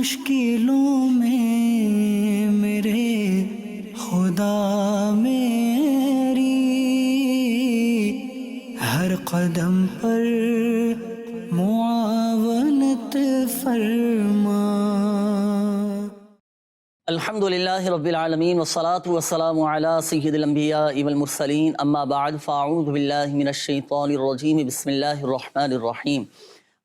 مشکلوں میں میرے خدا میری ہر قدم پر معاونت فرما۔ الحمدللہ رب العالمین والصلاة والسلام علی سید الانبیاء والمرسلین، اما بعد فاعوذ باللہ من الشیطان الرجیم، بسم اللہ الرحمن الرحیم۔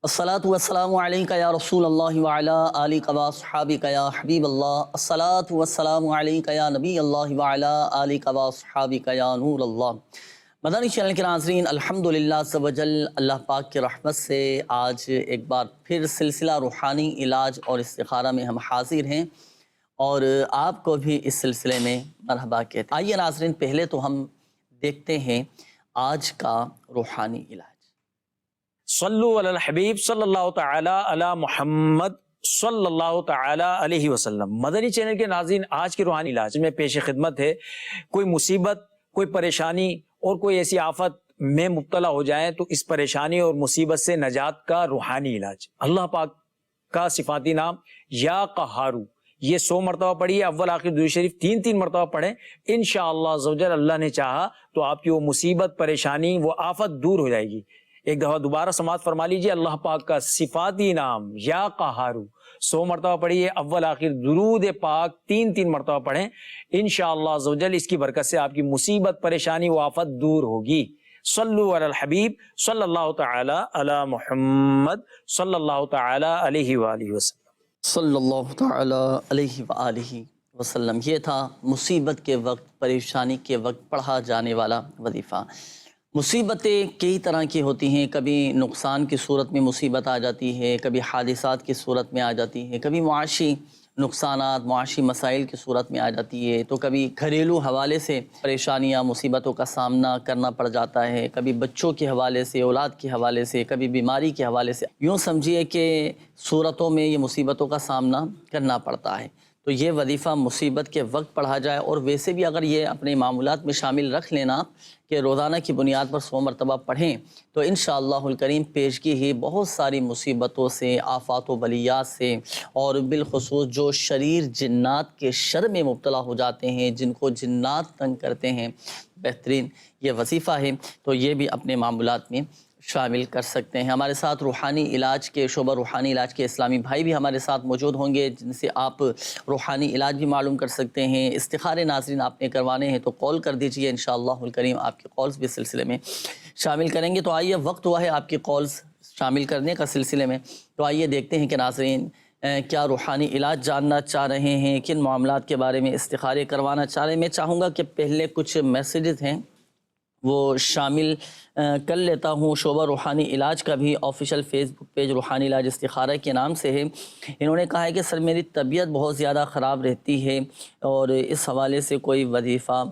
الصلاة والسلام علیکہ یا رسول اللہ وعلی آلک واصحابک یا حبیب اللہ، الصلاة والسلام علیکہ یا نبی اللہ وعلی آلک واصحابک یا نور اللہ۔ مدنی چینل کے ناظرین، الحمدللہ عز و جل اللہ پاک کی رحمت سے آج ایک بار پھر سلسلہ روحانی علاج اور استخارہ میں ہم حاضر ہیں اور آپ کو بھی اس سلسلے میں مرحبا کہتے ہیں۔ آئیے ناظرین، پہلے تو ہم دیکھتے ہیں آج کا روحانی علاج۔ صلو علی الحبیب صلی اللہ تعالی علی محمد صلی اللہ تعالی علیہ وسلم۔ مدنی چینل کے ناظرین، آج کے روحانی علاج میں پیش خدمت ہے کوئی مصیبت، کوئی پریشانی اور کوئی ایسی آفت میں مبتلا ہو جائیں تو اس پریشانی اور مصیبت سے نجات کا روحانی علاج۔ اللہ پاک کا صفاتی نام یا قہارو، یہ 100 مرتبہ پڑھیے، اول آخر درود شریف 3 مرتبہ پڑھیں، انشاءاللہ عزوجل اللہ نے چاہا تو آپ کی وہ مصیبت، پریشانی، وہ آفت دور ہو جائے گی۔ ایک دفعہ دوبارہ سماعت فرما لیجئے، اللہ پاک کا صفاتی نام یا قہارو 100 مرتبہ پڑھیے، اول آخر درود پاک 3 مرتبہ پڑھیں، انشاءاللہ عزوجل اس کی برکت سے آپ کی مصیبت، پریشانی، وہ آفت دور ہوگی۔ صلو علی الحبیب صلی اللہ تعالی علی محمد صلی اللہ تعالی علیہ وآلہ وسلم۔ صلی اللہ تعالی علیہ وآلہ وسلم۔ یہ تھا مصیبت کے وقت، پریشانی کے وقت پڑھا جانے والا وظیفہ۔ مصیبتیں کئی طرح کی ہوتی ہیں، کبھی نقصان کی صورت میں مصیبت آ جاتی ہے، کبھی حادثات کی صورت میں آ جاتی ہے، کبھی معاشی نقصانات، معاشی مسائل کی صورت میں آ جاتی ہے، تو کبھی گھریلو حوالے سے پریشانیاں، مصیبتوں کا سامنا کرنا پڑ جاتا ہے، کبھی بچوں کے حوالے سے، اولاد کے حوالے سے، کبھی بیماری کے حوالے سے۔ یوں سمجھیے کہ صورتوں میں یہ مصیبتوں کا سامنا کرنا پڑتا ہے۔ تو یہ وظیفہ مصیبت کے وقت پڑھا جائے، اور ویسے بھی اگر یہ اپنے معمولات میں شامل رکھ لینا کہ روزانہ کی بنیاد پر 100 مرتبہ پڑھیں تو انشاءاللہ الکریم پیشگی ہی بہت ساری مصیبتوں سے، آفات و بلیات سے، اور بالخصوص جو شریر جنات کے شر میں مبتلا ہو جاتے ہیں، جن کو جنات تنگ کرتے ہیں، بہترین یہ وظیفہ ہے، تو یہ بھی اپنے معمولات میں شامل کر سکتے ہیں۔ ہمارے ساتھ روحانی علاج کے شعبہ روحانی علاج کے اسلامی بھائی بھی ہمارے ساتھ موجود ہوں گے، جن سے آپ روحانی علاج بھی معلوم کر سکتے ہیں۔ استخارے ناظرین آپ نے کروانے ہیں تو کال کر دیجئے، انشاءاللہ الکریم آپ کی کالز بھی سلسلے میں شامل کریں گے۔ تو آئیے، وقت ہوا ہے آپ کی کالز شامل کرنے کا سلسلے میں، تو آئیے دیکھتے ہیں کہ ناظرین کیا روحانی علاج جاننا چاہ رہے ہیں، کن معاملات کے بارے میں استخارے کروانا چاہ رہے ہیں۔ میں چاہوں گا کہ پہلے کچھ میسیجز ہیں وہ شامل کر لیتا ہوں۔ شعبہ روحانی علاج کا بھی آفیشیل فیس بک پیج روحانی علاج استخارہ کے نام سے ہے۔ انہوں نے کہا ہے کہ سر میری طبیعت بہت زیادہ خراب رہتی ہے اور اس حوالے سے کوئی وظیفہ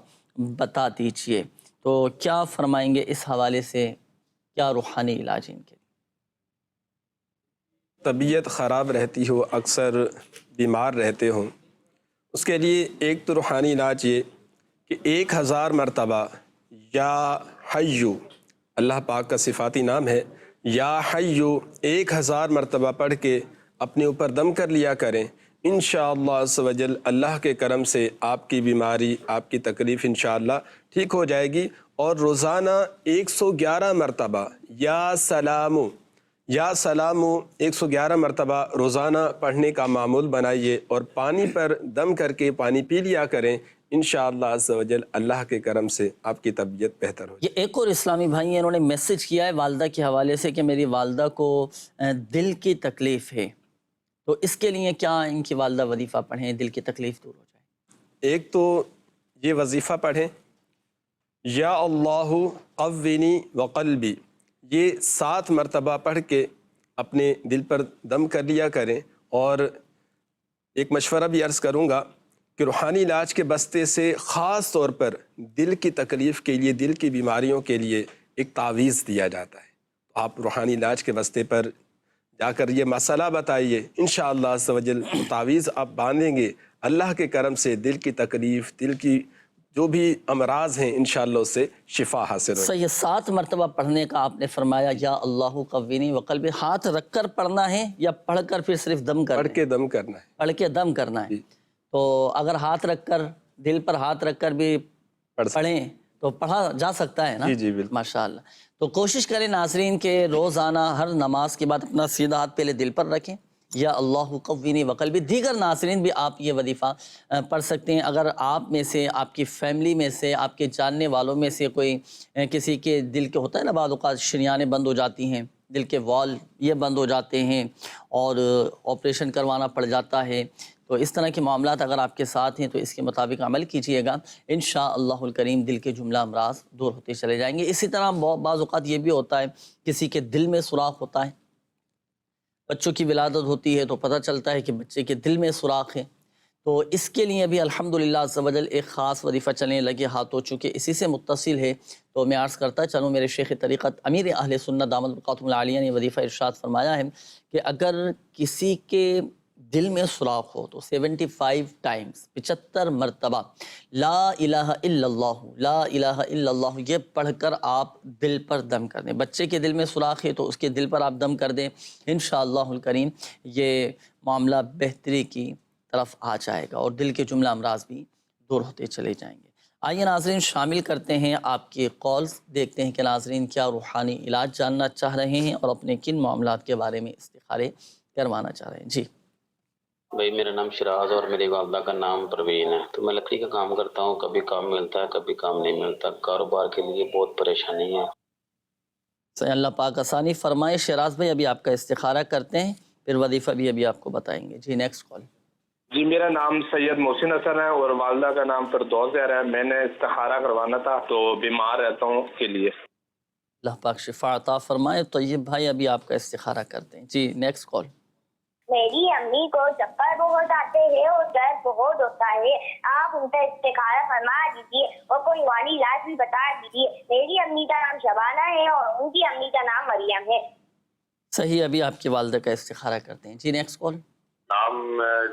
بتا دیجئے، تو کیا فرمائیں گے اس حوالے سے، کیا روحانی علاج ان کے؟ طبیعت خراب رہتی ہو، اکثر بیمار رہتے ہوں، اس کے لیے ایک تو روحانی علاج یہ کہ 1000 مرتبہ یا حیو، اللہ پاک کا صفاتی نام ہے یا حیو، 1000 مرتبہ پڑھ کے اپنے اوپر دم کر لیا کریں، انشاءاللہ عز و جل اللہ کے کرم سے آپ کی بیماری، آپ کی تکلیف انشاءاللہ ٹھیک ہو جائے گی۔ اور روزانہ 111 مرتبہ یا سلامو 111 مرتبہ روزانہ پڑھنے کا معمول بنائیے، اور پانی پر دم کر کے پانی پی لیا کریں، انشاءاللہ عز و جل اللہ کے کرم سے آپ کی طبیعت بہتر ہو جائے۔ یہ ایک اور اسلامی بھائی ہیں، انہوں نے میسج کیا ہے والدہ کے حوالے سے کہ میری والدہ کو دل کی تکلیف ہے، تو اس کے لیے کیا ان کی والدہ وظیفہ پڑھیں دل کی تکلیف دور ہو جائے؟ ایک تو یہ وظیفہ پڑھیں، یا اللہ قوینی وقلبی، یہ 7 مرتبہ پڑھ کے اپنے دل پر دم کر لیا کریں۔ اور ایک مشورہ بھی عرض کروں گا کہ روحانی علاج کے بستے سے خاص طور پر دل کی تکلیف کے لیے، دل کی بیماریوں کے لیے ایک تعویذ دیا جاتا ہے۔ آپ روحانی علاج کے بستے پر جا کر یہ مسئلہ بتائیے، انشاءاللہ عز و جل تعویذ آپ باندھیں گے، اللہ کے کرم سے دل کی تکلیف، دل کی جو بھی امراض ہیں انشاءاللہ اس سے شفا حاصل ہو۔ صحیح 7 مرتبہ پڑھنے کا آپ نے فرمایا، یا اللہ قوینی وقلبی، ہاتھ رکھ کر پڑھنا ہے یا پڑھ کر پھر صرف دم کرنا ہے؟ پڑھ کے دم کرنا ہے۔ پڑھ کے دم کرنا ہے۔ جی تو اگر ہاتھ رکھ کر، دل پر ہاتھ رکھ کر بھی پڑھ سکتے پڑھیں تو پڑھا جا سکتا ہے نا؟ جی جی بالکل۔ ماشاءاللہ۔ تو کوشش کریں ناظرین کہ روزانہ ہر نماز کے بعد اپنا سیدھا ہاتھ پہلے دل پر رکھیں، یا اللہ قوینی وقلبی۔ دیگر ناظرین بھی آپ یہ وظیفہ پڑھ سکتے ہیں۔ اگر آپ میں سے، آپ کی فیملی میں سے، آپ کے جاننے والوں میں سے کوئی کسی کے دل کے ہوتا ہے نا بعض اوقات شریانیں بند ہو جاتی ہیں، دل کے وال یہ بند ہو جاتے ہیں اور آپریشن کروانا پڑ جاتا ہے، تو اس طرح کے معاملات اگر آپ کے ساتھ ہیں تو اس کے مطابق عمل کیجئے گا، انشاءاللہ الکریم دل کے جملہ امراض دور ہوتے چلے جائیں گے۔ اسی طرح بعض اوقات یہ بھی ہوتا ہے کسی کے دل میں سوراخ ہوتا ہے، بچوں کی ولادت ہوتی ہے تو پتہ چلتا ہے کہ بچے کے دل میں سوراخ ہے، تو اس کے لیے بھی الحمدللہ عز و جل ایک خاص وظیفہ چلنے لگے ہاتھوں، چونکہ اسی سے متصل ہے تو میں عرض کرتا چلوں، میرے شیخ طریقت امیر اہل سنت دامت برکاتہم العالیہ نے وظیفہ ارشاد فرمایا ہے کہ اگر کسی کے دل میں سوراخ ہو تو 75 ٹائمز 75 مرتبہ لا الہ الا اللہ، لا الہ الا اللہ یہ پڑھ کر آپ دل پر دم کر دیں۔ بچے کے دل میں سوراخ ہے تو اس کے دل پر آپ دم کر دیں، انشاءاللہ الکریم یہ معاملہ بہتری کی طرف آ جائے گا اور دل کے جملہ امراض بھی دور ہوتے چلے جائیں گے۔ آئیے ناظرین شامل کرتے ہیں آپ کے کالز، دیکھتے ہیں کہ ناظرین کیا روحانی علاج جاننا چاہ رہے ہیں اور اپنے کن معاملات کے بارے میں استخارے کروانا چاہ رہے ہیں۔ جی بھائی میرا نام شراز اور میری والدہ کا نام پروین ہے، تو میں لکڑی کا کام کرتا ہوں، کبھی کام ملتا ہے کبھی کام نہیں ملتا، کاروبار کے لیے بہت پریشانی ہے۔ صحیح، اللہ پاک آسانی فرمائے۔ شیراز بھائی ابھی آپ کا استخارہ کرتے ہیں، پھر وظیفہ بھی ابھی آپ کو بتائیں گے۔ جی نیکسٹ کال۔ جی میرا نام سید محسن حسن ہے اور والدہ کا نام فردوس زہرا ہے۔ میں نے استخارہ کروانا تھا تو بیمار رہتا ہوں اس کے لیے۔ اللہ پاک شفا عطا فرمائے۔ طیب بھائی ابھی آپ کا استخارہ کرتے ہیں۔ جی نیکسٹ کال۔ میری امی کو چکر بہت آتے ہیں اور درد بہت ہوتا ہے، آپ ان کا استخارہ فرما دیجیے اور کوئی روحانی علاج بھی بتا دیجیے۔ میری امی کا نام شبانہ ہے اور ان کی امی کا نام مریم ہے۔ صحیح، ابھی آپ کی والدہ کا استخارہ کرتے ہیں۔ جی نیکسٹ کال۔ نام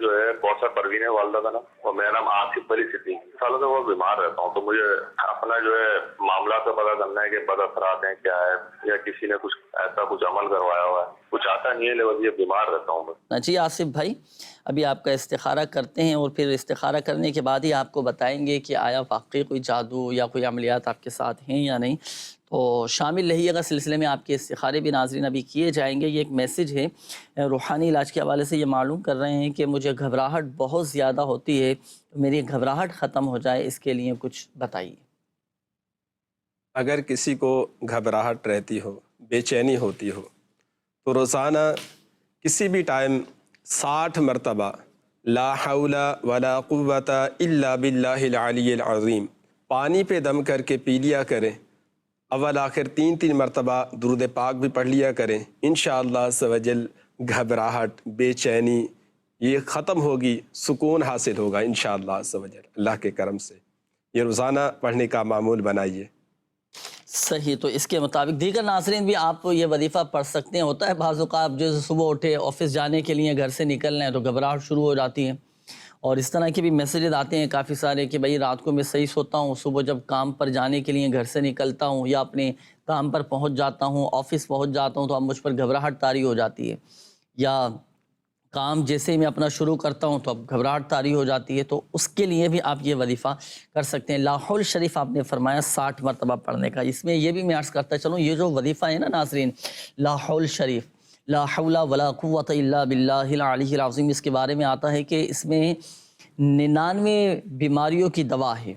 جو ہے کوثر پروین ہے والدہ کا نام، اور میرا نام آصف علی صدیقی۔ سالوں سے بہت بیمار رہتا ہوں، تو مجھے اپنا جو ہے معاملات کا پتہ کرنا ہے کہ بد اثرات ہیں کیا ہے، یا کسی نے کچھ ایسا کچھ عمل کروایا ہوا ہے، کچھ آتا نہیں ہے لیکن یہ بیمار رہتا ہوں بس۔ جی آصف بھائی ابھی آپ کا استخارہ کرتے ہیں اور پھر استخارہ کرنے کے بعد ہی آپ کو بتائیں گے کہ آیا واقعی کوئی جادو یا کوئی عملیات آپ کے ساتھ ہیں یا نہیں، تو شامل رہیے گا سلسلے میں۔ آپ کے استخارے بھی ناظرین ابھی کیے جائیں گے۔ یہ ایک میسیج ہے روحانی علاج کے حوالے سے، یہ معلوم کر رہے ہیں کہ مجھے گھبراہٹ بہت زیادہ ہوتی ہے، تو میری گھبراہٹ ختم ہو جائے، اس کے لیے کچھ بتائیے۔ اگر کسی کو گھبراہٹ رہتی ہو، بے چینی ہوتی ہو، تو روزانہ کسی بھی ٹائم 60 مرتبہ لا حول ولا قوت الا باللہ العلی العظیم پانی پہ دم کر کے پی لیا کریں۔ اول آخر 3 مرتبہ درود پاک بھی پڑھ لیا کریں، انشاءاللہ عز و جل گھبراہٹ، بے چینی یہ ختم ہوگی، سکون حاصل ہوگا انشاءاللہ عز و جل اللہ کے کرم سے۔ یہ روزانہ پڑھنے کا معمول بنائیے۔ صحیح، تو اس کے مطابق دیگر ناظرین بھی آپ یہ وظیفہ پڑھ سکتے ہیں۔ ہوتا ہے بعض اوقات جو صبح اٹھے آفس جانے کے لیے گھر سے نکلنا ہے تو گھبراہٹ شروع ہو جاتی ہے، اور اس طرح کے بھی میسیجز آتے ہیں کافی سارے کہ بھائی رات کو میں صحیح سوتا ہوں، صبح جب کام پر جانے کے لیے گھر سے نکلتا ہوں یا اپنے کام پر پہنچ جاتا ہوں، آفس پہنچ جاتا ہوں، تو اب مجھ پر گھبراہٹ طاری ہو جاتی ہے، یا کام جیسے ہی میں اپنا شروع کرتا ہوں تو اب گھبراہٹ طاری ہو جاتی ہے، تو اس کے لیے بھی آپ یہ وظیفہ کر سکتے ہیں۔ لا حول شریف آپ نے فرمایا 60 مرتبہ پڑھنے کا۔ اس میں یہ بھی میں عرض کرتا چلوں، یہ جو وظیفہ ہے نا ناظرین، لا حول شریف، لا حول ولا قوت الا باللہ العلی العظیم، اس کے بارے میں آتا ہے کہ اس میں 99 بیماریوں کی دوا ہے۔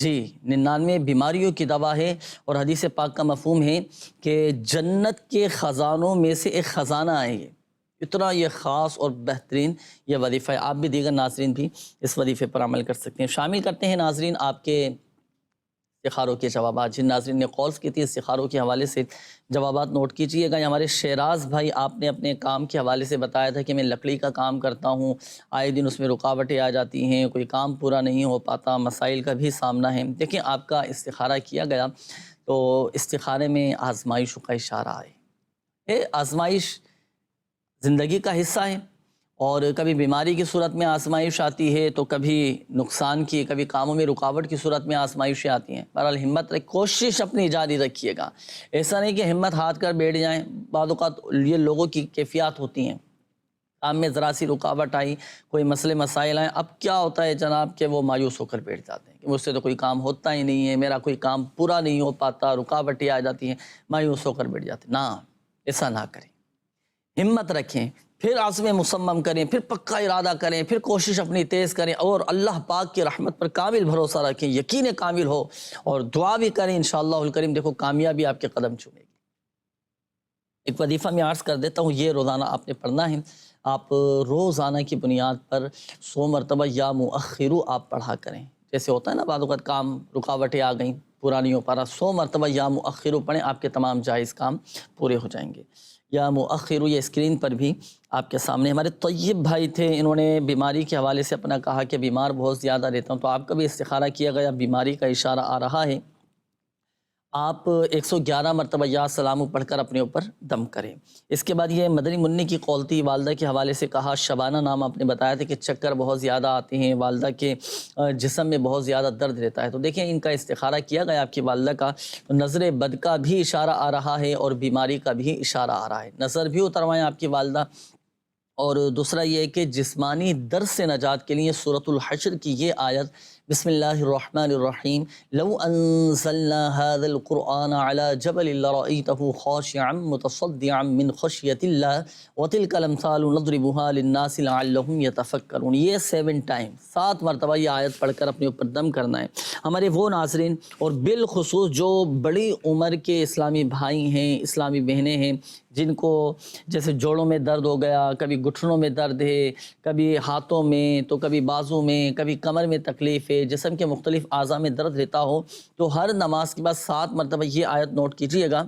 جی 99 بیماریوں کی دوا ہے، اور حدیث پاک کا مفہوم ہے کہ جنت کے خزانوں میں سے ایک خزانہ ہے یہ، اتنا یہ خاص اور بہترین یہ وظیفہ ہے۔ آپ بھی دیگر ناظرین بھی اس وظیفے پر عمل کر سکتے ہیں۔ شامل کرتے ہیں ناظرین آپ کے استخاروں کے جوابات۔ جن ناظرین نے کالز کی تھی استخاروں کے حوالے سے جوابات نوٹ کیجئے گا۔ ہمارے شیراز بھائی آپ نے اپنے کام کے حوالے سے بتایا تھا کہ میں لکڑی کا کام کرتا ہوں، آئے دن اس میں رکاوٹیں آ جاتی ہیں، کوئی کام پورا نہیں ہو پاتا، مسائل کا بھی سامنا ہے۔ دیکھیں آپ کا استخارہ کیا گیا تو استخارے میں آزمائشوں کا اشارہ ہے۔ آزمائش زندگی کا حصہ ہے، اور کبھی بیماری کی صورت میں آزمائش آتی ہے تو کبھی نقصان کی، کبھی کاموں میں رکاوٹ کی صورت میں آزمائشیں آتی ہیں۔ بہرحال ہمت رکھ، کوشش اپنی جاری رکھیے گا، ایسا نہیں کہ ہمت ہاتھ کر بیٹھ جائیں۔ بعض اوقات یہ لوگوں کی کیفیات ہوتی ہیں، کام میں ذرا سی رکاوٹ آئی، کوئی مسئلے مسائل آئیں، اب کیا ہوتا ہے جناب کہ وہ مایوس ہو کر بیٹھ جاتے ہیں کہ مجھ سے تو کوئی کام ہوتا ہی نہیں ہے، میرا کوئی کام پورا نہیں ہو پاتا، رکاوٹیں آ جاتی ہیں، مایوس ہو کر بیٹھ جاتے ہیں۔ نہ، ایسا نہ کریں، ہمت رکھیں، پھر عزم مصمم کریں، پھر پکا ارادہ کریں، پھر کوشش اپنی تیز کریں اور اللہ پاک کی رحمت پر کامل بھروسہ رکھیں، یقین کامل ہو، اور دعا بھی کریں انشاءاللہ الکریم، دیکھو کامیابی آپ کے قدم چومے گی۔ ایک وظیفہ میں عرض کر دیتا ہوں، یہ روزانہ آپ نے پڑھنا ہے۔ آپ روزانہ کی بنیاد پر 100 مرتبہ یا مؤخرو آپ پڑھا کریں۔ جیسے ہوتا ہے نا بعض اوقات کام رکاوٹیں آ گئیں، پورا نہیں ہو پا رہا، 100 مرتبہ یا مؤخرو پڑھیں، آپ کے تمام جائز کام پورے ہو جائیں گے۔ یا مؤخرو، یہ اسکرین پر بھی آپ کے سامنے ہمارے طیب بھائی تھے، انہوں نے بیماری کے حوالے سے اپنا کہا کہ بیمار بہت زیادہ رہتا ہوں، تو آپ کا بھی استخارہ کیا گیا، بیماری کا اشارہ آ رہا ہے، آپ 111 مرتبہ یا سلام پڑھ کر اپنے اوپر دم کریں۔ اس کے بعد یہ مدنی منی کی قول تھی، والدہ کے حوالے سے کہا، شبانہ نام آپ نے بتایا تھا کہ چکر بہت زیادہ آتے ہیں، والدہ کے جسم میں بہت زیادہ درد رہتا ہے، تو دیکھیں ان کا استخارہ کیا گیا آپ کی والدہ کا، نظر بد کا بھی اشارہ آ رہا ہے اور بیماری کا بھی اشارہ آ رہا ہے، نظر بھی اتروائیں آپ کی والدہ۔ اور دوسرا یہ ہے کہ جسمانی درد سے نجات کے لیے سورۃ الحشر کی یہ آیت، بسم اللہ الرحمن الرحیم، لو انزلنا هذا القرآن على جبل لرأيته خاشعا متصدعا من خشیۃ اللہ وتلك الامثال نضربها للناس لعلهم يتفکرون۔ یہ 7 ٹائم، 7 مرتبہ یہ آیت پڑھ کر اپنے اوپر دم کرنا ہے۔ ہمارے وہ ناظرین اور بالخصوص جو بڑی عمر کے اسلامی بھائی ہیں، اسلامی بہنیں ہیں، جن کو جیسے جوڑوں میں درد ہو گیا، کبھی گھٹنوں میں درد ہے، کبھی ہاتھوں میں، تو کبھی بازو میں، کبھی کمر میں تکلیف ہے، جسم کے مختلف اعضاء میں درد رہتا ہو، تو ہر نماز کے بعد 7 مرتبہ یہ آیت نوٹ کیجئے گا،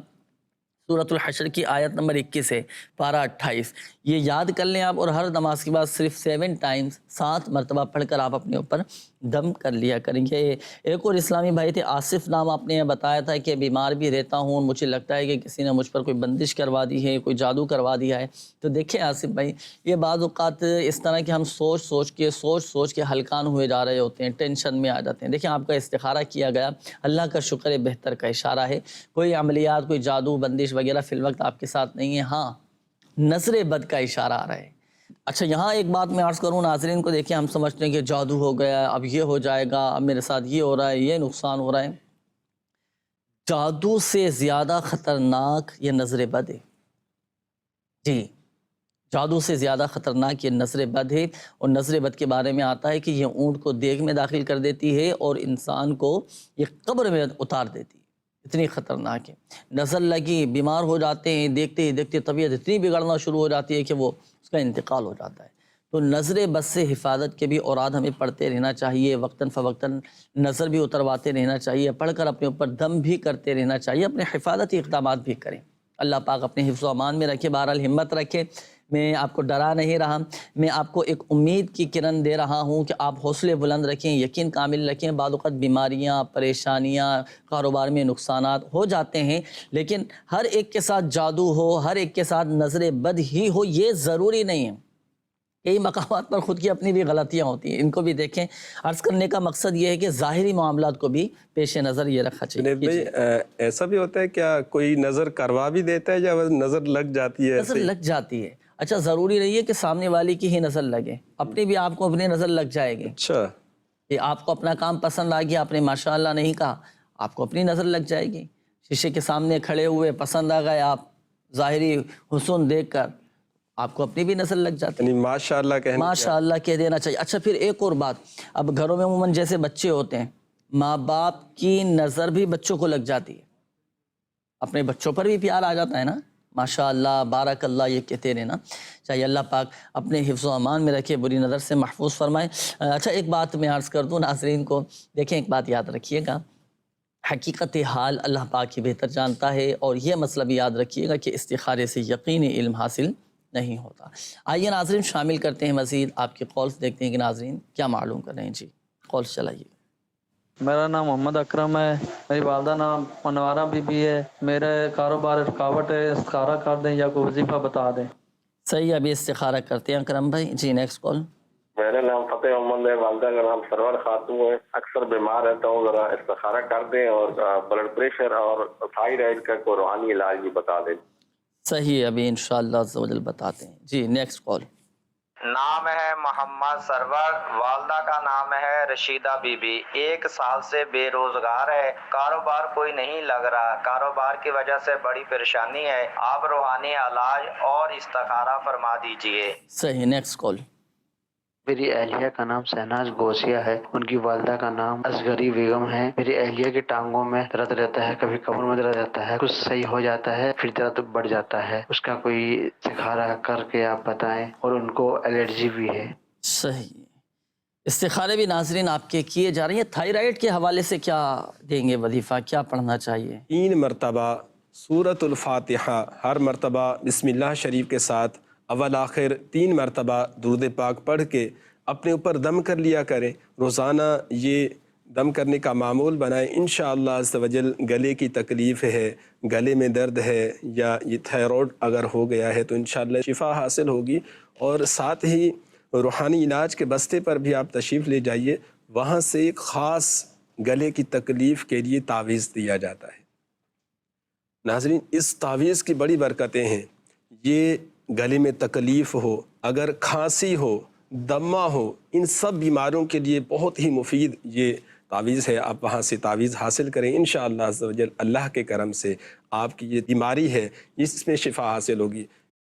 سورۃ الحشر کی آیت نمبر 21 ہے، پارہ 28، یہ یاد کر لیں آپ، اور ہر نماز کے بعد صرف 7 ٹائمز 7 مرتبہ پڑھ کر آپ اپنے اوپر دم کر لیا کریں گے۔ ایک اور اسلامی بھائی تھے، آصف نام آپ نے بتایا تھا کہ بیمار بھی رہتا ہوں، مجھے لگتا ہے کہ کسی نے مجھ پر کوئی بندش کروا دی ہے، کوئی جادو کروا دیا ہے۔ تو دیکھیں آصف بھائی، یہ بعض اوقات اس طرح کہ ہم سوچ سوچ کے ہلکان ہوئے جا رہے ہوتے ہیں، ٹینشن میں آ جاتے ہیں۔ دیکھیں آپ کا استخارہ کیا گیا، اللہ کا شکر ہے، بہتر کا اشارہ ہے، کوئی عملیات، کوئی جادو بندش وغیرہ فی الوقت آپ کے ساتھ نہیں ہے، ہاں نظر بد کا اشارہ آ رہا ہے۔ اچھا، یہاں ایک بات میں عرض کروں ناظرین کو، دیکھیں ہم سمجھتے ہیں کہ جادو ہو گیا، اب یہ ہو جائے گا، اب میرے ساتھ یہ ہو رہا ہے، یہ نقصان ہو رہا ہے۔ جادو سے زیادہ خطرناک یہ نظر بد ہے، جی جادو سے زیادہ خطرناک یہ نظر بد ہے، اور نظر بد کے بارے میں آتا ہے کہ یہ اونٹ کو دیگ میں داخل کر دیتی ہے اور انسان کو یہ قبر میں اتار دیتی ہے، اتنی خطرناک ہے۔ نظر لگی، بیمار ہو جاتے ہیں، دیکھتے ہی دیکھتے طبیعت اتنی بگڑنا شروع ہو جاتی ہے کہ وہ اس کا انتقال ہو جاتا ہے۔ تو نظر بد سے حفاظت کے بھی اوراد ہمیں پڑھتے رہنا چاہیے، وقتاً فوقتاً نظر بھی اترواتے رہنا چاہیے، پڑھ کر اپنے اوپر دم بھی کرتے رہنا چاہیے، اپنے حفاظتی اقدامات بھی کریں۔ اللہ پاک اپنے حفظ و امان میں رکھے، بہرحال ہمت رکھے۔ میں آپ کو ڈرا نہیں رہا، میں آپ کو ایک امید کی کرن دے رہا ہوں کہ آپ حوصلے بلند رکھیں، یقین کامل رکھیں۔ بعض اوقات بیماریاں، پریشانیاں، کاروبار میں نقصانات ہو جاتے ہیں، لیکن ہر ایک کے ساتھ جادو ہو، ہر ایک کے ساتھ نظر بد ہی ہو، یہ ضروری نہیں ہے۔ کئی مقامات پر خود کی اپنی بھی غلطیاں ہوتی ہیں، ان کو بھی دیکھیں۔ عرض کرنے کا مقصد یہ ہے کہ ظاہری معاملات کو بھی پیش نظر یہ رکھا چاہیے۔ جنید بھائی، ایسا بھی ہوتا ہے کیا کوئی نظر کروا بھی دیتا ہے یا نظر لگ جاتی ہے؟ نظر لگ جاتی ہے۔ اچھا، ضروری نہیں ہے کہ سامنے والی کی ہی نظر لگے، اپنی بھی آپ کو اپنی نظر لگ جائے گی۔ اچھا، کہ آپ کو اپنا کام پسند آ گیا، آپ نے ماشاءاللہ نہیں کہا، آپ کو اپنی نظر لگ جائے گی۔ شیشے کے سامنے کھڑے ہوئے پسند آ گئے آپ، ظاہری حسن دیکھ کر آپ کو اپنی بھی نظر لگ جاتی ہے، یعنی ماشاءاللہ کہنا، ماشاءاللہ کہہ دینا چاہیے۔ اچھا، پھر ایک اور بات، اب گھروں میں عموماً جیسے بچے ہوتے ہیں، ماں باپ کی نظر بھی بچوں کو لگ جاتی ہے، اپنے بچوں پر بھی پیار آ جاتا ہے نا، ماشاءاللہ، بارک اللہ، یہ کہتے رہنا چاہیے۔ اللہ پاک اپنے حفظ و امان میں رکھے، بری نظر سے محفوظ فرمائے۔ اچھا، ایک بات میں عرض کر دوں ناظرین کو، دیکھیں ایک بات یاد رکھیے گا، حقیقت حال اللہ پاک ہی بہتر جانتا ہے، اور یہ مسئلہ بھی یاد رکھیے گا کہ استخارے سے یقینی علم حاصل نہیں ہوتا۔ آئیے ناظرین شامل کرتے ہیں مزید آپ کے کالز، دیکھتے ہیں کہ ناظرین کیا معلوم کر رہے ہیں۔ جی کالز چلائیے۔ میرا نام محمد اکرم ہے، میری والدہ نام منوارہ بی بی ہے، میرے کاروبار رکاوٹ ہے، استخارہ کر دیں یا کوئی وظیفہ بتا دیں۔ صحیح، ابھی استخارہ کرتے ہیں اکرم بھائی. جی نیکسٹ کال. میرا نام فتح محمد ہے، والدہ کا نام سرور خاتون ہے. اکثر بیمار رہتا ہوں، ذرا استخارہ کر دیں اور بلڈ پریشر اور تھائرائڈ کا کوئی روحانی علاج بھی بتا دیں. صحیح، ابھی انشاءاللہ عز و جل بتاتے ہیں. جی نیکسٹ کال. نام ہے محمد سرور، والدہ کا نام ہے رشیدہ بی بی. 1 سال سے بے روزگار ہے، کاروبار کوئی نہیں لگ رہا، کاروبار کی وجہ سے بڑی پریشانی ہے. آپ روحانی علاج اور استخارہ فرما دیجئے. صحیح، نیکسٹ کال. میری اہلیہ کا نام شہناز بوسیہ ہے، ان کی والدہ کا نام اصغری بیگم ہے. میری اہلیہ کی ٹانگوں میں درد رہتا ہے، کبھی کمر میں درد رہتا ہے، کچھ صحیح ہو جاتا ہے پھر درد بڑھ جاتا ہے. اس کا کوئی استخارہ کر کے آپ بتائیں. اور ان کو الرجی بھی ہے. صحیح، استخارے بھی ناظرین آپ کے کیے جا رہے ہیں. تھائرائڈ کے حوالے سے کیا دیں گے وظیفہ، کیا پڑھنا چاہیے؟ 3 مرتبہ سورۃ الفاتحہ، ہر مرتبہ بسم اللہ شریف کے ساتھ اول آخر 3 مرتبہ درود پاک پڑھ کے اپنے اوپر دم کر لیا کریں. روزانہ یہ دم کرنے کا معمول بنائیں. انشاءاللہ عز و جل گلے کی تکلیف ہے، گلے میں درد ہے یا یہ تھائرائڈ اگر ہو گیا ہے تو انشاءاللہ شفا حاصل ہوگی. اور ساتھ ہی روحانی علاج کے بستے پر بھی آپ تشریف لے جائیے، وہاں سے ایک خاص گلے کی تکلیف کے لیے تعویذ دیا جاتا ہے. ناظرین اس تعویذ کی بڑی برکتیں ہیں. یہ گلے میں تکلیف ہو، اگر کھانسی ہو، دمہ ہو، ان سب بیماریوں کے لیے بہت ہی مفید یہ تعویذ ہے. آپ وہاں سے تعویذ حاصل کریں. انشاءاللہ عز و جل اللہ کے کرم سے آپ کی یہ بیماری ہے اس میں شفا حاصل ہوگی.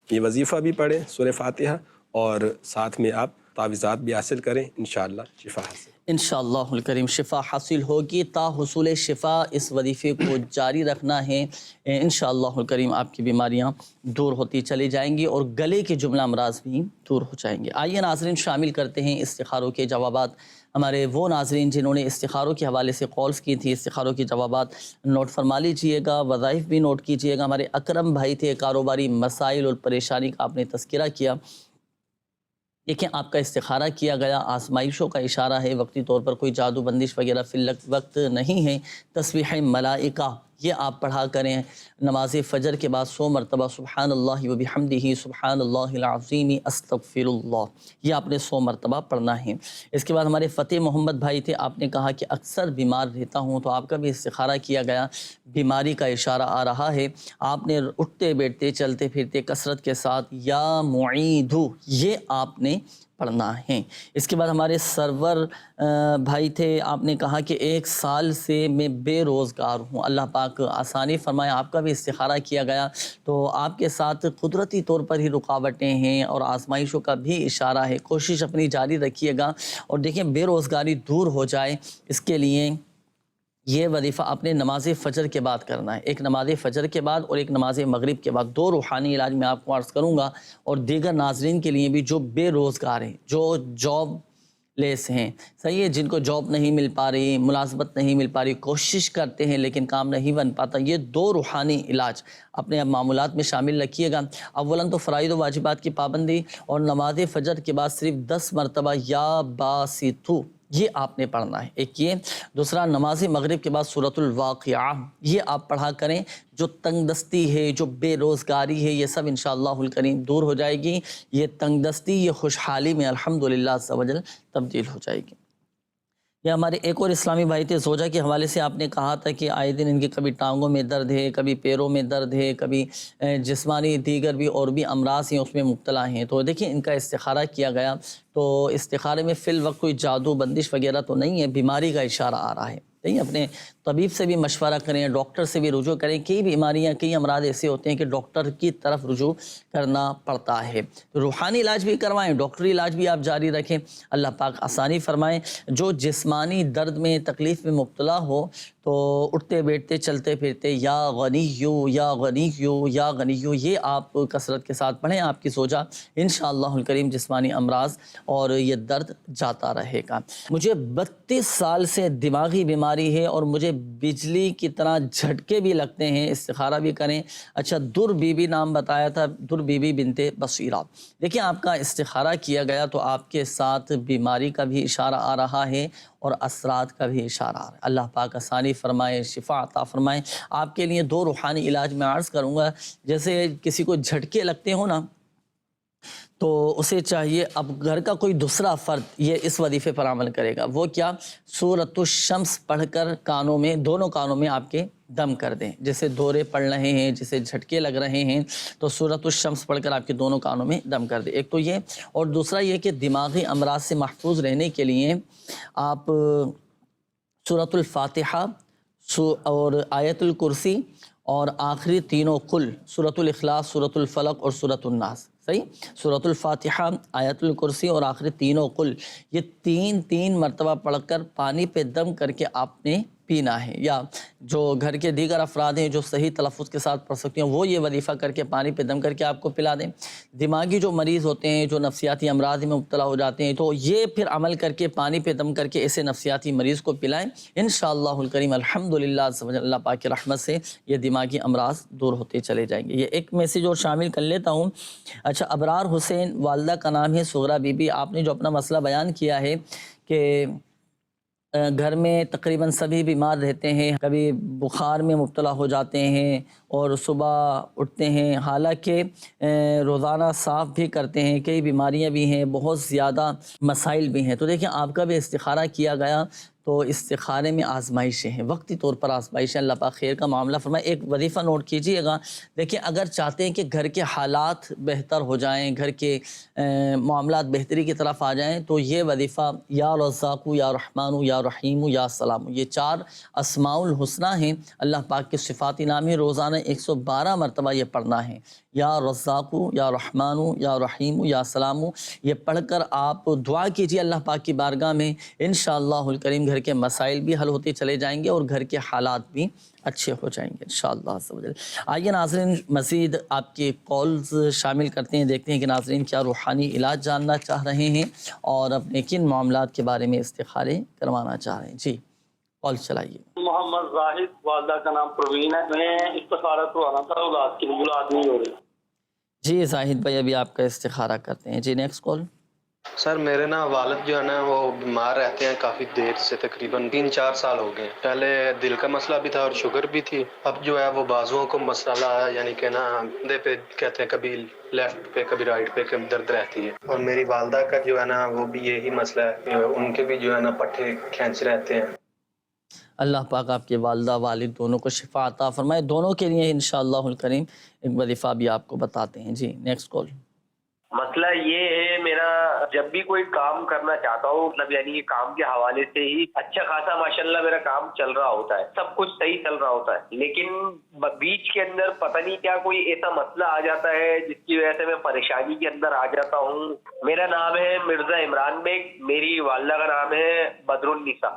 یہ وظیفہ بھی پڑھیں سورہ فاتحہ اور ساتھ میں آپ تعویذات بھی حاصل کریں. انشاءاللہ شفا حاصل انشاءاللہ الکریم شفا حاصل ہوگی. تا حصول شفا اس وظیفے کو جاری رکھنا ہے. انشاءاللہ الکریم آپ کی بیماریاں دور ہوتی چلی جائیں گی اور گلے کے جملہ امراض بھی دور ہو جائیں گے. آئیے ناظرین شامل کرتے ہیں استخاروں کے جوابات. ہمارے وہ ناظرین جنہوں نے استخاروں کے حوالے سے کالز کی تھی، استخاروں کے جوابات نوٹ فرما لیجئے گا، وظائف بھی نوٹ کیجئے گا. ہمارے اکرم بھائی تھے، کاروباری مسائل اور پریشانی کا آپ نے تذکرہ کیا. دیکھیں آپ کا استخارہ کیا گیا، آزمائشوں کا اشارہ ہے، وقتی طور پر کوئی جادو بندش وغیرہ فی الوقت نہیں ہے. تسبیح ملائکہ یہ آپ پڑھا کریں. نماز فجر کے بعد 100 مرتبہ سبحان اللہ و بحمدہ سبحان اللہ العظیم استغفر اللہ، یہ آپ نے 100 مرتبہ پڑھنا ہے. اس کے بعد ہمارے فتح محمد بھائی تھے، آپ نے کہا کہ اکثر بیمار رہتا ہوں، تو آپ کا بھی استخارہ کیا گیا، بیماری کا اشارہ آ رہا ہے. آپ نے اٹھتے بیٹھتے چلتے پھرتے کثرت کے ساتھ یا معیدو یہ آپ نے پڑھنا ہے. اس کے بعد ہمارے سرور بھائی تھے، آپ نے کہا کہ 1 سال سے میں بے روزگار ہوں، اللہ پاک آسانی فرمائے. آپ کا بھی استخارہ کیا گیا تو آپ کے ساتھ قدرتی طور پر ہی رکاوٹیں ہیں اور آزمائشوں کا بھی اشارہ ہے. کوشش اپنی جاری رکھیے گا اور دیکھیں بے روزگاری دور ہو جائے. اس کے لیے یہ وظیفہ اپنے نماز فجر کے بعد کرنا ہے. ایک نماز فجر کے بعد اور ایک نماز مغرب کے بعد 2 روحانی علاج میں آپ کو عرض کروں گا. اور دیگر ناظرین کے لیے بھی جو بے روزگار ہیں، جو جاب لیس ہیں، صحیح ہے، جن کو جاب نہیں مل پا رہی، ملازمت نہیں مل پا رہی، کوشش کرتے ہیں لیکن کام نہیں بن پاتا، یہ 2 روحانی علاج اپنے معمولات میں شامل رکھیے گا. اولاً تو فرائض و واجبات کی پابندی اور نماز فجر کے بعد صرف 10 مرتبہ یا باسطو یہ آپ نے پڑھنا ہے. ایک یہ. دوسرا نماز مغرب کے بعد سورۃ الواقعہ یہ آپ پڑھا کریں. جو تنگ دستی ہے، جو بے روزگاری ہے، یہ سب انشاءاللہ الکریم دور ہو جائے گی. یہ تنگ دستی یہ خوشحالی میں الحمدللہ عز و جل تبدیل ہو جائے گی. یہ ہمارے ایک اور اسلامی بھائی تھے، زوجہ کے حوالے سے آپ نے کہا تھا کہ آئے دن ان کے کبھی ٹانگوں میں درد ہے، کبھی پیروں میں درد ہے، کبھی جسمانی دیگر بھی اور بھی امراض ہیں اس میں مبتلا ہیں. تو دیکھیں ان کا استخارہ کیا گیا تو استخارے میں فی الوقت کوئی جادو بندش وغیرہ تو نہیں ہے، بیماری کا اشارہ آ رہا ہے. نہیں، اپنے طبیب سے بھی مشورہ کریں، ڈاکٹر سے بھی رجوع کریں. کئی بیماریاں، کئی امراض ایسے ہوتے ہیں کہ ڈاکٹر کی طرف رجوع کرنا پڑتا ہے. روحانی علاج بھی کروائیں، ڈاکٹری علاج بھی آپ جاری رکھیں. اللہ پاک آسانی فرمائیں. جو جسمانی درد میں تکلیف میں مبتلا ہو تو اٹھتے بیٹھتے چلتے پھرتے یا غنیو یا غنیو یا غنیو یہ آپ کثرت کے ساتھ پڑھیں. آپ کی زوجہ انشاءاللہ الکریم جسمانی امراض اور یہ درد جاتا رہے گا. مجھے 32 سال سے دماغی بیماری ہے اور مجھے بجلی کی طرح جھٹکے بھی لگتے ہیں. استخارہ بھی کریں. اچھا، در بی بی نام بتایا تھا، در بی بی بنت بصیرہ. دیکھیں آپ کا استخارہ کیا گیا تو آپ کے ساتھ بیماری کا بھی اشارہ آ رہا ہے اور اثرات کا بھی اشارہ آ رہا ہے. اللہ پاک آسانی فرمائے، شفا عطا فرمائے. آپ کے لیے 2 روحانی علاج میں عرض کروں گا. جیسے کسی کو جھٹکے لگتے ہوں نا تو اسے چاہیے اب گھر کا کوئی دوسرا فرد یہ اس وظیفے پر عمل کرے گا، وہ کیا؟ سورۃ الشمس پڑھ کر کانوں میں، دونوں کانوں میں آپ کے دم کر دیں، جیسے دورے پڑ رہے ہیں، جسے جھٹکے لگ رہے ہیں، تو سورۃ الشمس پڑھ کر آپ کے دونوں کانوں میں دم کر دیں، ایک تو یہ، اور دوسرا یہ کہ دماغی امراض سے محفوظ رہنے کے لیے آپ سورۃ الفاتحہ اور آیت الکرسی اور آخری تینوں قل، سورۃ الاخلاص، سورۃ الفلق اور سورۃ الناس، صحیح، سورۃ الفاتحہ، آیت الکرسی اور آخری تینوں قل، یہ تین مرتبہ پڑھ کر پانی پہ دم کر کے آپ نے پینا ہے، یا جو گھر کے دیگر افراد ہیں جو صحیح تلفظ کے ساتھ پڑھ سکتے ہیں وہ یہ وظیفہ کر کے پانی پہ دم کر کے آپ کو پلا دیں۔ دماغی جو مریض ہوتے ہیں، جو نفسیاتی امراض میں مبتلا ہو جاتے ہیں، تو یہ پھر عمل کر کے پانی پہ دم کر کے اسے نفسیاتی مریض کو پلائیں، انشاءاللہ الکریم الحمدللہ اللہ پاک کی رحمت سے یہ دماغی امراض دور ہوتے چلے جائیں گے۔ یہ ایک میسیج اور شامل کر لیتا ہوں۔ اچھا، ابرار حسین، والدہ کا نام ہے سغرا بی بی، آپ نے جو اپنا مسئلہ بیان کیا ہے کہ گھر میں تقریباً سبھی بیمار رہتے ہیں، کبھی بخار میں مبتلا ہو جاتے ہیں اور صبح اٹھتے ہیں، حالانکہ روزانہ صاف بھی کرتے ہیں، کئی بیماریاں بھی ہیں، بہت زیادہ مسائل بھی ہیں، تو دیکھیں آپ کا بھی استخارہ کیا گیا تو استخارے میں آزمائشیں ہیں، وقتی طور پر آزمائشیں، اللہ پاک خیر کا معاملہ فرمائے۔ ایک وظیفہ نوٹ کیجئے گا، دیکھیں اگر چاہتے ہیں کہ گھر کے حالات بہتر ہو جائیں، گھر کے معاملات بہتری کی طرف آ جائیں، تو یہ وظیفہ یا رزاق یا رحمان یا رحیم یا سلام، یہ 4 اسماء الحسنہ ہیں، اللہ پاک کے صفاتی نام ہیں، روزانہ 112 مرتبہ یہ پڑھنا ہے، یا رزاق یا رحمان یا رحیم یا سلام، یہ پڑھ کر آپ دعا کیجئے اللہ پاک کی بارگاہ میں، انشاءاللہ الکریم گھر کے مسائل بھی حل ہوتے چلے جائیں گے اور گھر کے حالات بھی اچھے ہو جائیں گے انشاءاللہ عز و جل۔ آئیے ناظرین، مزید آپ کے کالز شامل کرتے ہیں، دیکھتے ہیں کہ ناظرین کیا روحانی علاج جاننا چاہ رہے ہیں اور اپنے کن معاملات کے بارے میں استخارے کروانا چاہ رہے ہیں۔ جی کال چلائیے۔ محمد زاہد، والدہ کا نام پروین ہے، میں استخارہ کروانا تھا اولاد کے لیے، اولاد نہیں ہو رہی۔ جی زاہد بھائی، ابھی آپ کا استخارہ کرتے ہیں۔ جی نیکسٹ کال۔ سر میرے نا والد جو ہے نا وہ بیمار رہتے ہیں کافی دیر سے، تقریباً 3-4 سال ہو گئے۔ پہلے دل کا مسئلہ بھی تھا اور شوگر بھی تھی، اب جو ہے وہ بازوؤں کو مسئلہ ہے، یعنی کہ نا کندھے پہ کہتے ہیں کبھی لیفٹ پہ کبھی رائٹ پہ کبھی درد رہتی ہے، اور میری والدہ کا جو ہے نا وہ بھی یہی مسئلہ ہے کہ ان کے بھی جو ہے نا پٹھے کھینچ رہتے ہیں۔ اللہ پاک آپ کے والدہ والد دونوں کو شفا عطا فرمائے، دونوں کے لیے انشاءاللہ الکریم ایک وظیفہ بھی آپ کو بتاتے ہیں۔ جی نیکسٹ کال۔ مسئلہ یہ ہے، میرا جب بھی کوئی کام کرنا چاہتا ہوں، مطلب یعنی کہ کام کے حوالے سے ہی اچھا خاصا ماشاءاللہ میرا کام چل رہا ہوتا ہے، سب کچھ صحیح چل رہا ہوتا ہے، لیکن بیچ کے اندر پتہ نہیں کیا کوئی ایسا مسئلہ آ جاتا ہے جس کی وجہ سے میں پریشانی کے اندر آ جاتا ہوں۔ میرا نام ہے مرزا عمران بیگ، میری والدہ کا نام ہے بدر النساء۔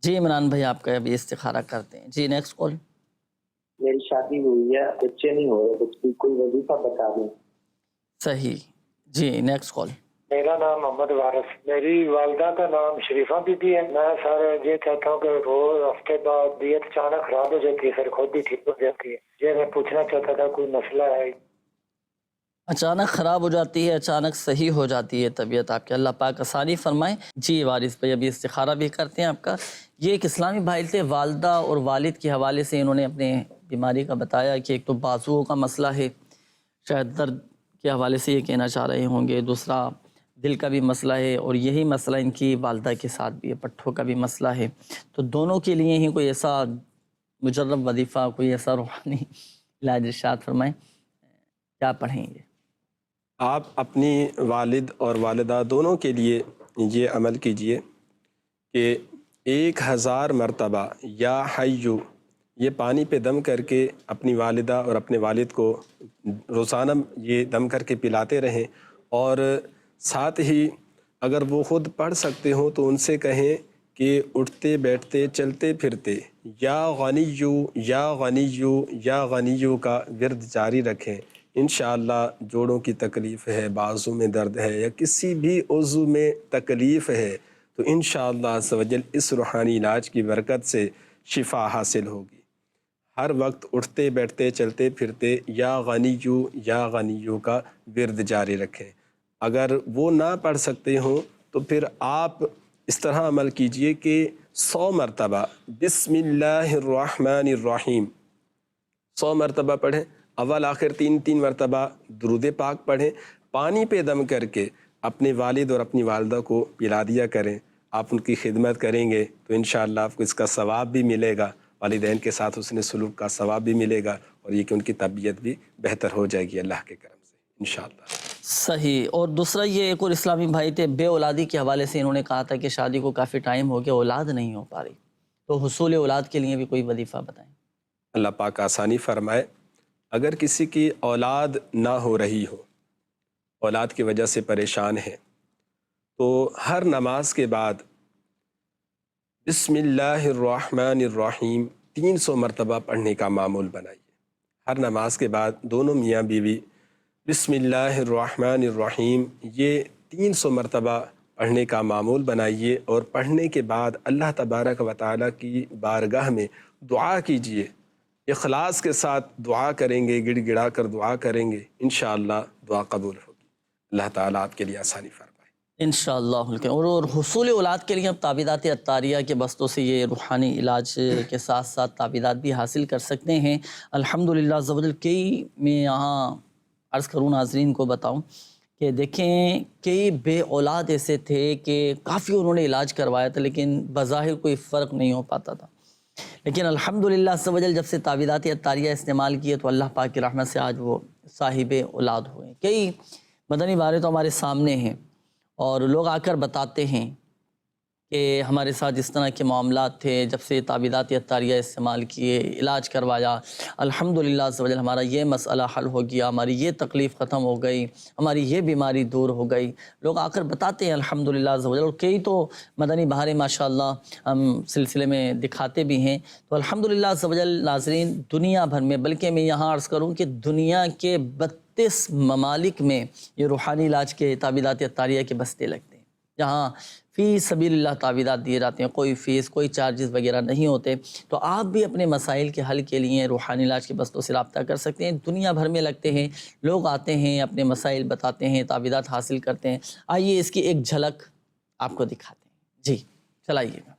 جی عمران بھائی، آپ کا ابھی استخارہ کرتے ہیں۔ جی نیکسٹ کال۔ میری شادی ہوئی ہے، بچے نہیں ہو رہے، بچی کوئی وظیفہ بتا دیں۔ صحیح، جی نیکسٹ کال۔ میرا نام محمد وارث، میری والدہ کا نام شریفہ بی بی ہے۔ میں سر یہ کہتا ہوں کہ روز ہفتے بعد طبیعت اچانک خراب ہو جاتی ہے، سر خود ہی ٹھیک ہو جاتی ہے، یہ میں پوچھنا چاہتا تھا کوئی مسئلہ ہے؟ اچانک خراب ہو جاتی ہے، اچانک صحیح ہو جاتی ہے طبیعت آپ کی، اللہ پاک آسانی فرمائے۔ جی وارث بھائی، ابھی استخارہ بھی کرتے ہیں آپ کا۔ یہ ایک اسلامی بھائی تھے، والدہ اور والد کے حوالے سے انہوں نے اپنے بیماری کا بتایا کہ ایک تو بازوؤں کا مسئلہ ہے، شاید درد کے حوالے سے یہ کہنا چاہ رہے ہوں گے، دوسرا دل کا بھی مسئلہ ہے، اور یہی مسئلہ ان کی والدہ کے ساتھ بھی ہے، پٹھوں کا بھی مسئلہ ہے، تو دونوں کے لیے ہی کوئی ایسا مجرب وظیفہ، کوئی ایسا روحانی علاج ارشاد فرمائیں، کیا پڑھیں گے؟ آپ اپنی والد اور والدہ دونوں کے لیے یہ عمل کیجئے کہ 1000 مرتبہ یا حیو یہ پانی پہ دم کر کے اپنی والدہ اور اپنے والد کو روزانہ یہ دم کر کے پلاتے رہیں، اور ساتھ ہی اگر وہ خود پڑھ سکتے ہوں تو ان سے کہیں کہ اٹھتے بیٹھتے چلتے پھرتے یا غنیو یا غنیو یا غنیو کا ورد جاری رکھیں۔ انشاءاللہ جوڑوں کی تکلیف ہے، بازو میں درد ہے، یا کسی بھی عضو میں تکلیف ہے، تو انشاءاللہ عز و جل اس روحانی علاج کی برکت سے شفا حاصل ہوگی۔ ہر وقت اٹھتے بیٹھتے چلتے پھرتے یا غنیو کا ورد جاری رکھیں۔ اگر وہ نہ پڑھ سکتے ہوں تو پھر آپ اس طرح عمل کیجئے کہ 100 مرتبہ بسم اللہ الرحمن الرحیم 100 مرتبہ پڑھیں، اول آخر 3 مرتبہ درود پاک پڑھیں، پانی پہ دم کر کے اپنے والد اور اپنی والدہ کو پلا دیا کریں. آپ ان کی خدمت کریں گے تو انشاءاللہ آپ کو اس کا ثواب بھی ملے گا, والدین کے ساتھ حسن سلوک کا ثواب بھی ملے گا, اور یہ کہ ان کی طبیعت بھی بہتر ہو جائے گی اللہ کے کرم سے انشاءاللہ. صحیح. اور دوسرا یہ ایک اور اسلامی بھائی تھے, بے اولادی کے حوالے سے انہوں نے کہا تھا کہ شادی کو کافی ٹائم ہو گیا, اولاد نہیں ہو پا رہی, تو حصول اولاد کے لیے بھی کوئی وظیفہ بتائیں. اللہ پاک آسانی فرمائے. اگر کسی کی اولاد نہ ہو رہی ہو, اولاد کی وجہ سے پریشان ہے, تو ہر نماز کے بعد بسم اللہ الرحمن الرحیم 300 مرتبہ پڑھنے کا معمول بنائیے. ہر نماز کے بعد دونوں میاں بیوی بسم اللہ الرحمن الرحیم یہ 300 مرتبہ پڑھنے کا معمول بنائیے, اور پڑھنے کے بعد اللہ تبارک و تعالیٰ کی بارگاہ میں دعا کیجئے. اخلاص کے ساتھ دعا کریں گے, گڑ گڑا کر دعا کریں گے, انشاءاللہ دعا قبول ہوگی. اللہ تعالیٰ آپ کے لیے آسانی فرمائے انشاءاللہ. اور حصول اولاد کے لیے اب تعویذات عطاریہ کے بستوں سے یہ روحانی علاج کے ساتھ ساتھ تعویذات بھی حاصل کر سکتے ہیں الحمدللہ عز و جل. کئی میں یہاں عرض کروں ناظرین کو بتاؤں کہ دیکھیں کئی بے اولاد ایسے تھے کہ کافی انہوں نے علاج کروایا تھا, لیکن بظاہر کوئی فرق نہیں ہو پاتا تھا. لیکن الحمدللہ عز و جل جب سے تعویذات عطاریہ استعمال کیے تو اللہ پاک کی رحمت سے آج وہ صاحب اولاد ہوئے. کئی مدنی بارے تو ہمارے سامنے ہیں, اور لوگ آ کر بتاتے ہیں کہ ہمارے ساتھ جس طرح کے معاملات تھے, جب سے تعویذات عطاریہ استعمال کیے, علاج کروایا, الحمدللہ عز و جل ہمارا یہ مسئلہ حل ہو گیا, ہماری یہ تکلیف ختم ہو گئی, ہماری یہ بیماری دور ہو گئی. لوگ آ کر بتاتے ہیں الحمدللہ عز و جل, اور کئی تو مدنی بہاریں ماشاءاللہ ہم سلسلے میں دکھاتے بھی ہیں. تو الحمدللہ عز و جل ناظرین دنیا بھر میں, بلکہ میں یہاں عرض کروں کہ دنیا کے 32 ممالک میں یہ روحانی علاج کے تعویذات عطاریہ کے بستے لگتے ہیں, جہاں فی سبیل اللہ تعویذات دیے جاتے ہیں, کوئی فیس کوئی چارجز وغیرہ نہیں ہوتے. تو آپ بھی اپنے مسائل کے حل کے لیے روحانی علاج کے بستوں سے رابطہ کر سکتے ہیں. دنیا بھر میں لگتے ہیں, لوگ آتے ہیں اپنے مسائل بتاتے ہیں, تعویذات حاصل کرتے ہیں. آئیے اس کی ایک جھلک آپ کو دکھاتے ہیں. جی چلائیے گا.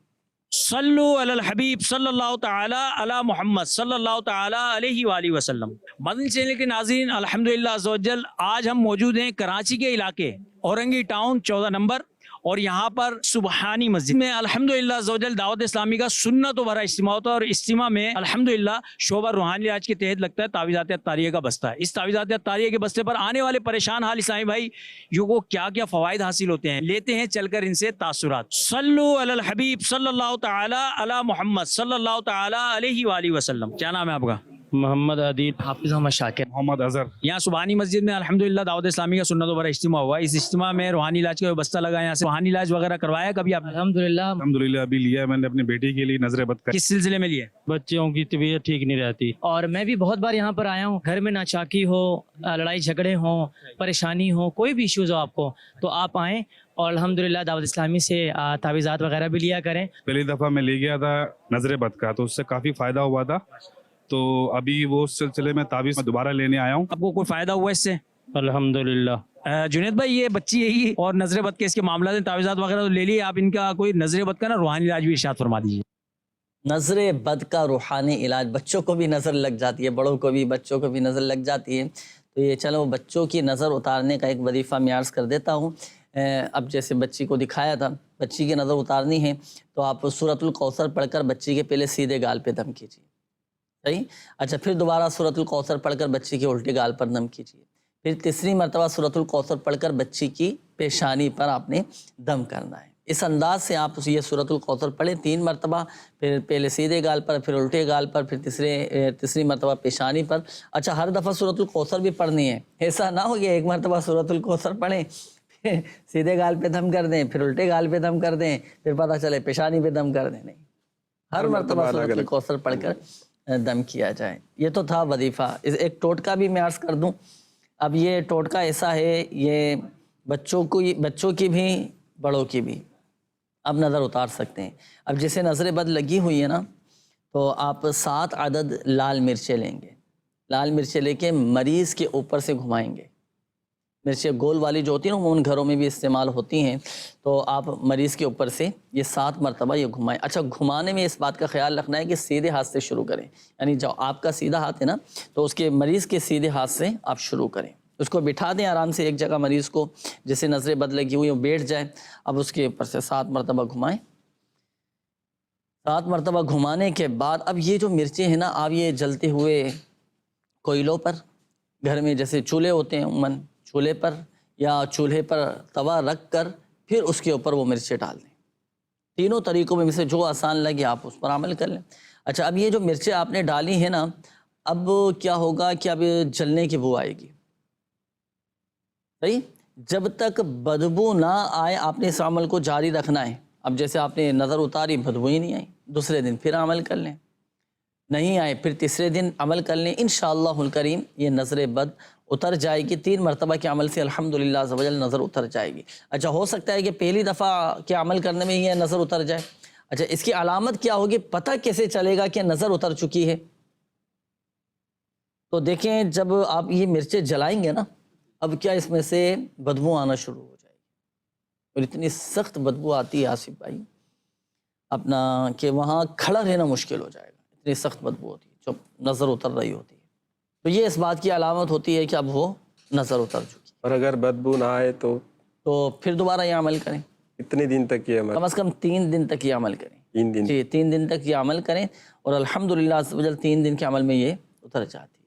صلو علی الحبیب صلی اللہ تعالی علی محمد صلی اللہ تعالی علیہ وآلہ وسلم. مدنی چینل کے ناظرین الحمدللہ عز و جل آج ہم موجود ہیں کراچی کے علاقے اورنگی ٹاؤن 14 نمبر, اور یہاں پر سبحانی مسجد میں الحمدللہ عز و جل دعوت اسلامی کا سنت و بھرا اجتماع ہوتا ہے, اور اجتماع میں الحمدللہ شعبہ روحانی علاج کے تحت لگتا ہے تعویذات عطاریہ کا بستہ. اس تعویذات عطاریہ کے بستے پر آنے والے پریشان حال اسلامی بھائی یوں کو کیا کیا فوائد حاصل ہوتے ہیں, لیتے ہیں چل کر ان سے تاثرات. صلو علی الحبیب صلی اللہ تعالی علی محمد صلی اللہ تعالی علیہ وآلہ وسلم. کیا نام ہے آپ کا؟ محمد عدیل. حافظ احمد شاکر. محمد اظہر. یہاں سبحانی مسجد میں الحمدللہ دعوت اسلامی کا سنت و بھرا اجتماع ہوا. اس اجتماع میں روحانی علاج کا بستہ لگا, یہاں سے روحانی علاج وغیرہ کروایا کبھی آپ؟ الحمدللہ ابھی لیا ہے میں نے اپنی بیٹی کے لیے نظر بد کا. کس سلسلے میں لیا؟ بچوں کی طبیعت ٹھیک نہیں رہتی, اور میں بھی بہت بار یہاں پر آیا ہوں. گھر میں ناچاکی ہو, لڑائی جھگڑے ہوں, پریشانی ہو, کوئی بھی ایشوز ہو آپ کو, تو آپ آئیں اور الحمدللہ دعوت اسلامی سے تعویذات وغیرہ بھی لیا کریں. پہلی دفعہ میں لے گیا تھا نظر بد کا, تو اس سے کافی فائدہ ہوا تھا. تو ابھی وہ سلسلے میں تعویذ دوبارہ لینے آیا ہوں. آپ کو کوئی فائدہ ہوا اس سے؟ الحمدللہ. جنید بھائی یہ بچی یہی اور نظر بد کے اس کے معاملات ہیں, تعویذات وغیرہ تو لے لیے آپ, ان کا کوئی نظر بد کا نا روحانی علاج بھی ارشاد فرما دیجیے. نظر بد کا روحانی علاج, بچوں کو بھی نظر لگ جاتی ہے, بڑوں کو بھی, بچوں کو بھی نظر لگ جاتی ہے. تو یہ چلو بچوں کی نظر اتارنے کا ایک وظیفہ میں عرض کر دیتا ہوں. اب جیسے بچی کو دکھایا تھا, بچی کی نظر اتارنی ہے تو آپ سورۃ الکوثر پڑھ کر بچی کے پہلے سیدھے گال پہ دم کیجیے. صحیح. اچھا پھر دوبارہ سورۃ الکوثر پڑھ کر بچی کے الٹے گال پر دم کیجیے. پھر تیسری مرتبہ سورۃ الکوثر پڑھ کر بچی کی پیشانی پر آپ نے دم کرنا ہے. اس انداز سے آپ یہ سورۃ الکوثر پڑھیں 3 مرتبہ, پھر پہلے سیدھے گال پر, پھر الٹے گال پر, پھر تیسری مرتبہ پیشانی پر. اچھا ہر دفعہ سورۃ الکوثر بھی پڑھنی ہے, ایسا نہ ہو کہ ایک مرتبہ سورۃ الکوثر پڑھیں پھر سیدھے گال پہ دم کر دیں, پھر الٹے گال پہ دم کر دیں, پھر پتہ چلے پیشانی پہ دم کر دیں. نہیں, ہر مرتبہ سورۃ الکوثر پڑھ کر دم کیا جائے. یہ تو تھا وظیفہ. ایک ٹوٹکا بھی میں عرض کر دوں. اب یہ ٹوٹکا ایسا ہے, یہ بچوں کی بھی بڑوں کی بھی اب نظر اتار سکتے ہیں. اب جیسے نظر بد لگی ہوئی ہے نا, تو آپ 7 عدد لال مرچیں لیں گے. لال مرچیں لے کے مریض کے اوپر سے گھمائیں گے. مرچیں گول والی جو ہوتی ہیں نا, ان گھروں میں بھی استعمال ہوتی ہیں. تو آپ مریض کے اوپر سے یہ 7 مرتبہ یہ گھمائیں. اچھا گھمانے میں اس بات کا خیال رکھنا ہے کہ سیدھے ہاتھ سے شروع کریں, یعنی جو آپ کا سیدھا ہاتھ ہے نا, تو اس کے مریض کے سیدھے ہاتھ سے آپ شروع کریں. اس کو بٹھا دیں آرام سے ایک جگہ، مریض کو جسے نظر بد لگی ہوئی وہ بیٹھ جائے. اب اس کے اوپر سے 7 مرتبہ گھمائیں. 7 مرتبہ گھمانے کے بعد اب یہ جو مرچیں ہیں نا، آپ یہ جلتے ہوئے کوئلوں پر، گھر میں جیسے چولہے ہوتے ہیں عموماً، چولہے پر یا چولہے پر توا رکھ کر پھر اس کے اوپر وہ مرچیں ڈال دیں. تینوں طریقوں میں سے جو آسان لگے آپ اس پر عمل کر لیں. اچھا، اب یہ جو مرچیں آپ نے ڈالی ہیں نا، اب کیا ہوگا کہ اب جلنے کی بو آئے گی. صحیح، جب تک بدبو نہ آئے آپ نے اس عمل کو جاری رکھنا ہے. اب جیسے آپ نے نظر اتاری، بدبو ہی نہیں آئی، دوسرے دن پھر عمل کر لیں. نہیں آئے پھر تیسرے دن عمل کر لیں. انشاءاللہ الکریم یہ نظر بد اتر جائے گی. 3 مرتبہ کے عمل سے الحمدللہ عز و جل نظر اتر جائے گی. اچھا، ہو سکتا ہے کہ پہلی دفعہ کے عمل کرنے میں یہ نظر اتر جائے. اچھا، اس کی علامت کیا ہوگی، پتہ کیسے چلے گا کہ نظر اتر چکی ہے؟ تو دیکھیں، جب آپ یہ مرچیں جلائیں گے نا، اب کیا اس میں سے بدبو آنا شروع ہو جائے گی. اور اتنی سخت بدبو آتی ہے آصف بھائی اپنا کہ وہاں کھڑا رہنا مشکل ہو جائے گا. اتنی سخت بدبو ہوتی ہے جب نظر اتر رہی ہوتی ہے. تو یہ اس بات کی علامت ہوتی ہے کہ اب وہ نظر اتر چکی ہے. اور اگر بدبو نہ آئے تو پھر دوبارہ یہ عمل کریں. کتنے دن تک یہ عمل؟ کم از کم 3 دن تک یہ عمل کریں. 3 دن؟ جی، 3 دن تک یہ عمل کریں اور الحمدللہ عز و جل 3 دن کے عمل میں یہ اتر جاتی ہے.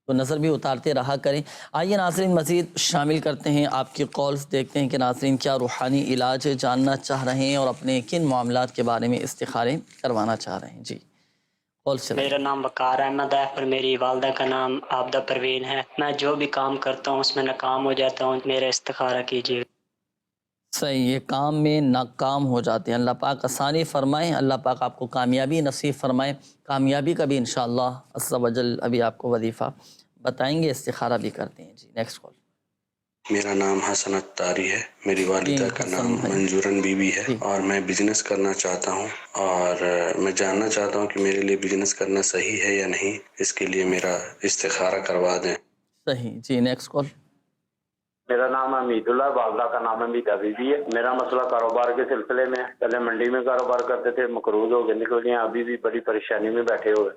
تو نظر بھی اتارتے رہا کریں. آئیے ناظرین، مزید شامل کرتے ہیں آپ کی کالز. دیکھتے ہیں کہ ناظرین کیا روحانی علاج جاننا چاہ رہے ہیں اور اپنے کن معاملات کے بارے میں استخارے کروانا چاہ رہے ہیں. جی، میرا نام وقار احمد ہے اور میری والدہ کا نام عابدہ پروین ہے. میں جو بھی کام کرتا ہوں اس میں ناکام ہو جاتا ہوں. میرا استخارہ کیجیے. صحیح، یہ کام میں ناکام ہو جاتے ہیں. اللہ پاک آسانی فرمائیں، اللہ پاک آپ کو کامیابی نصیب فرمائیں. کامیابی کا بھی انشاءاللہ عز و جل ابھی آپ کو وظیفہ بتائیں گے، استخارہ بھی کرتے ہیں. جی، نیکسٹ کال. میرا نام حسن اتاری ہے. میری والدہ کا نام منجورن بی بی ہے اور میں بزنس کرنا چاہتا ہوں اور میں جاننا چاہتا ہوں کہ میرے لیے بزنس کرنا صحیح ہے یا نہیں. اس کے لیے میرا استخارہ کروا دیں. صحیح. جی، نیکسٹ کال. میرا نام حمید اللہ، والدہ کا نام حمیدہ بی بی ہے. میرا مسئلہ کاروبار کے سلسلے میں، پہلے منڈی میں کاروبار کرتے تھے، مقروض ہو گئے، نکل گئے، ابھی بھی بڑی پریشانی میں بیٹھے ہوئے.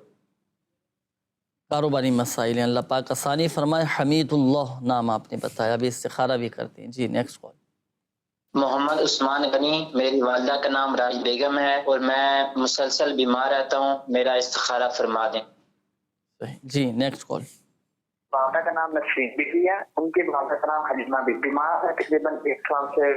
کاروباری مسائل ہیں، اللہ پاک آسانی فرمائے. حمید اللہ نام آپ نے بتایا، ابھی استخارہ بھی کرتے ہیں. جی، نیکسٹ کال. محمد عثمان غنی، میری والدہ کا نام راج بیگم ہے اور میں مسلسل بیمار رہتا ہوں. میرا استخارہ فرما دیں. جی، نیکسٹ کال. والدہ کا نام نسرین بی بی ہے، ان کی والدہ کا نام حلیمہ بی بی. بیمار ہے تقریباً 1 سال سے.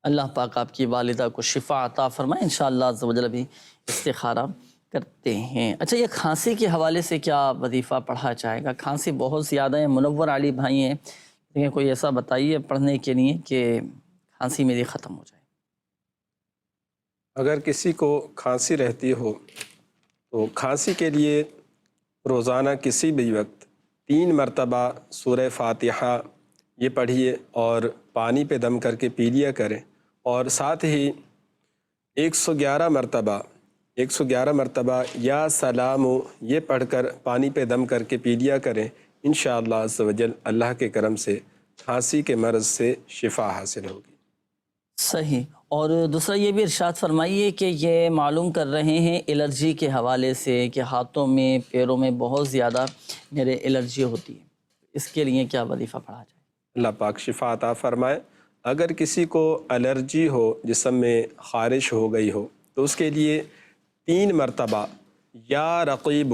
اللہ پاک آپ کی والدہ کو شفا عطا فرمائے. انشاءاللہ عز و جل بھی استخارہ کرتے ہیں. اچھا، یہ کھانسی کے حوالے سے کیا وظیفہ پڑھا جائے گا؟ کھانسی بہت زیادہ ہے. منور علی بھائی ہیں، لیکن کوئی ایسا بتائیے پڑھنے کے لیے کہ کھانسی میری ختم ہو جائے. اگر کسی کو کھانسی رہتی ہو تو کھانسی کے لیے روزانہ کسی بھی وقت 3 مرتبہ سورہ فاتحہ یہ پڑھیے اور پانی پہ دم کر کے پی لیا کریں. اور ساتھ ہی 111 مرتبہ یا سلام یہ پڑھ کر پانی پہ دم کر کے پی لیا کریں. انشاءاللہ عز و جل اللہ کے کرم سے کھانسی کے مرض سے شفا حاصل ہوگی. صحیح. اور دوسرا یہ بھی ارشاد فرمائیے کہ یہ معلوم کر رہے ہیں الرجی کے حوالے سے کہ ہاتھوں میں پیروں میں بہت زیادہ میرے الرجی ہوتی ہے، اس کے لیے کیا وظیفہ پڑھا جائے؟ اللہ پاک شفا عطا فرمائے. اگر کسی کو الرجی ہو، جسم میں خارش ہو گئی ہو، تو اس کے لیے 3 مرتبہ یا رقیب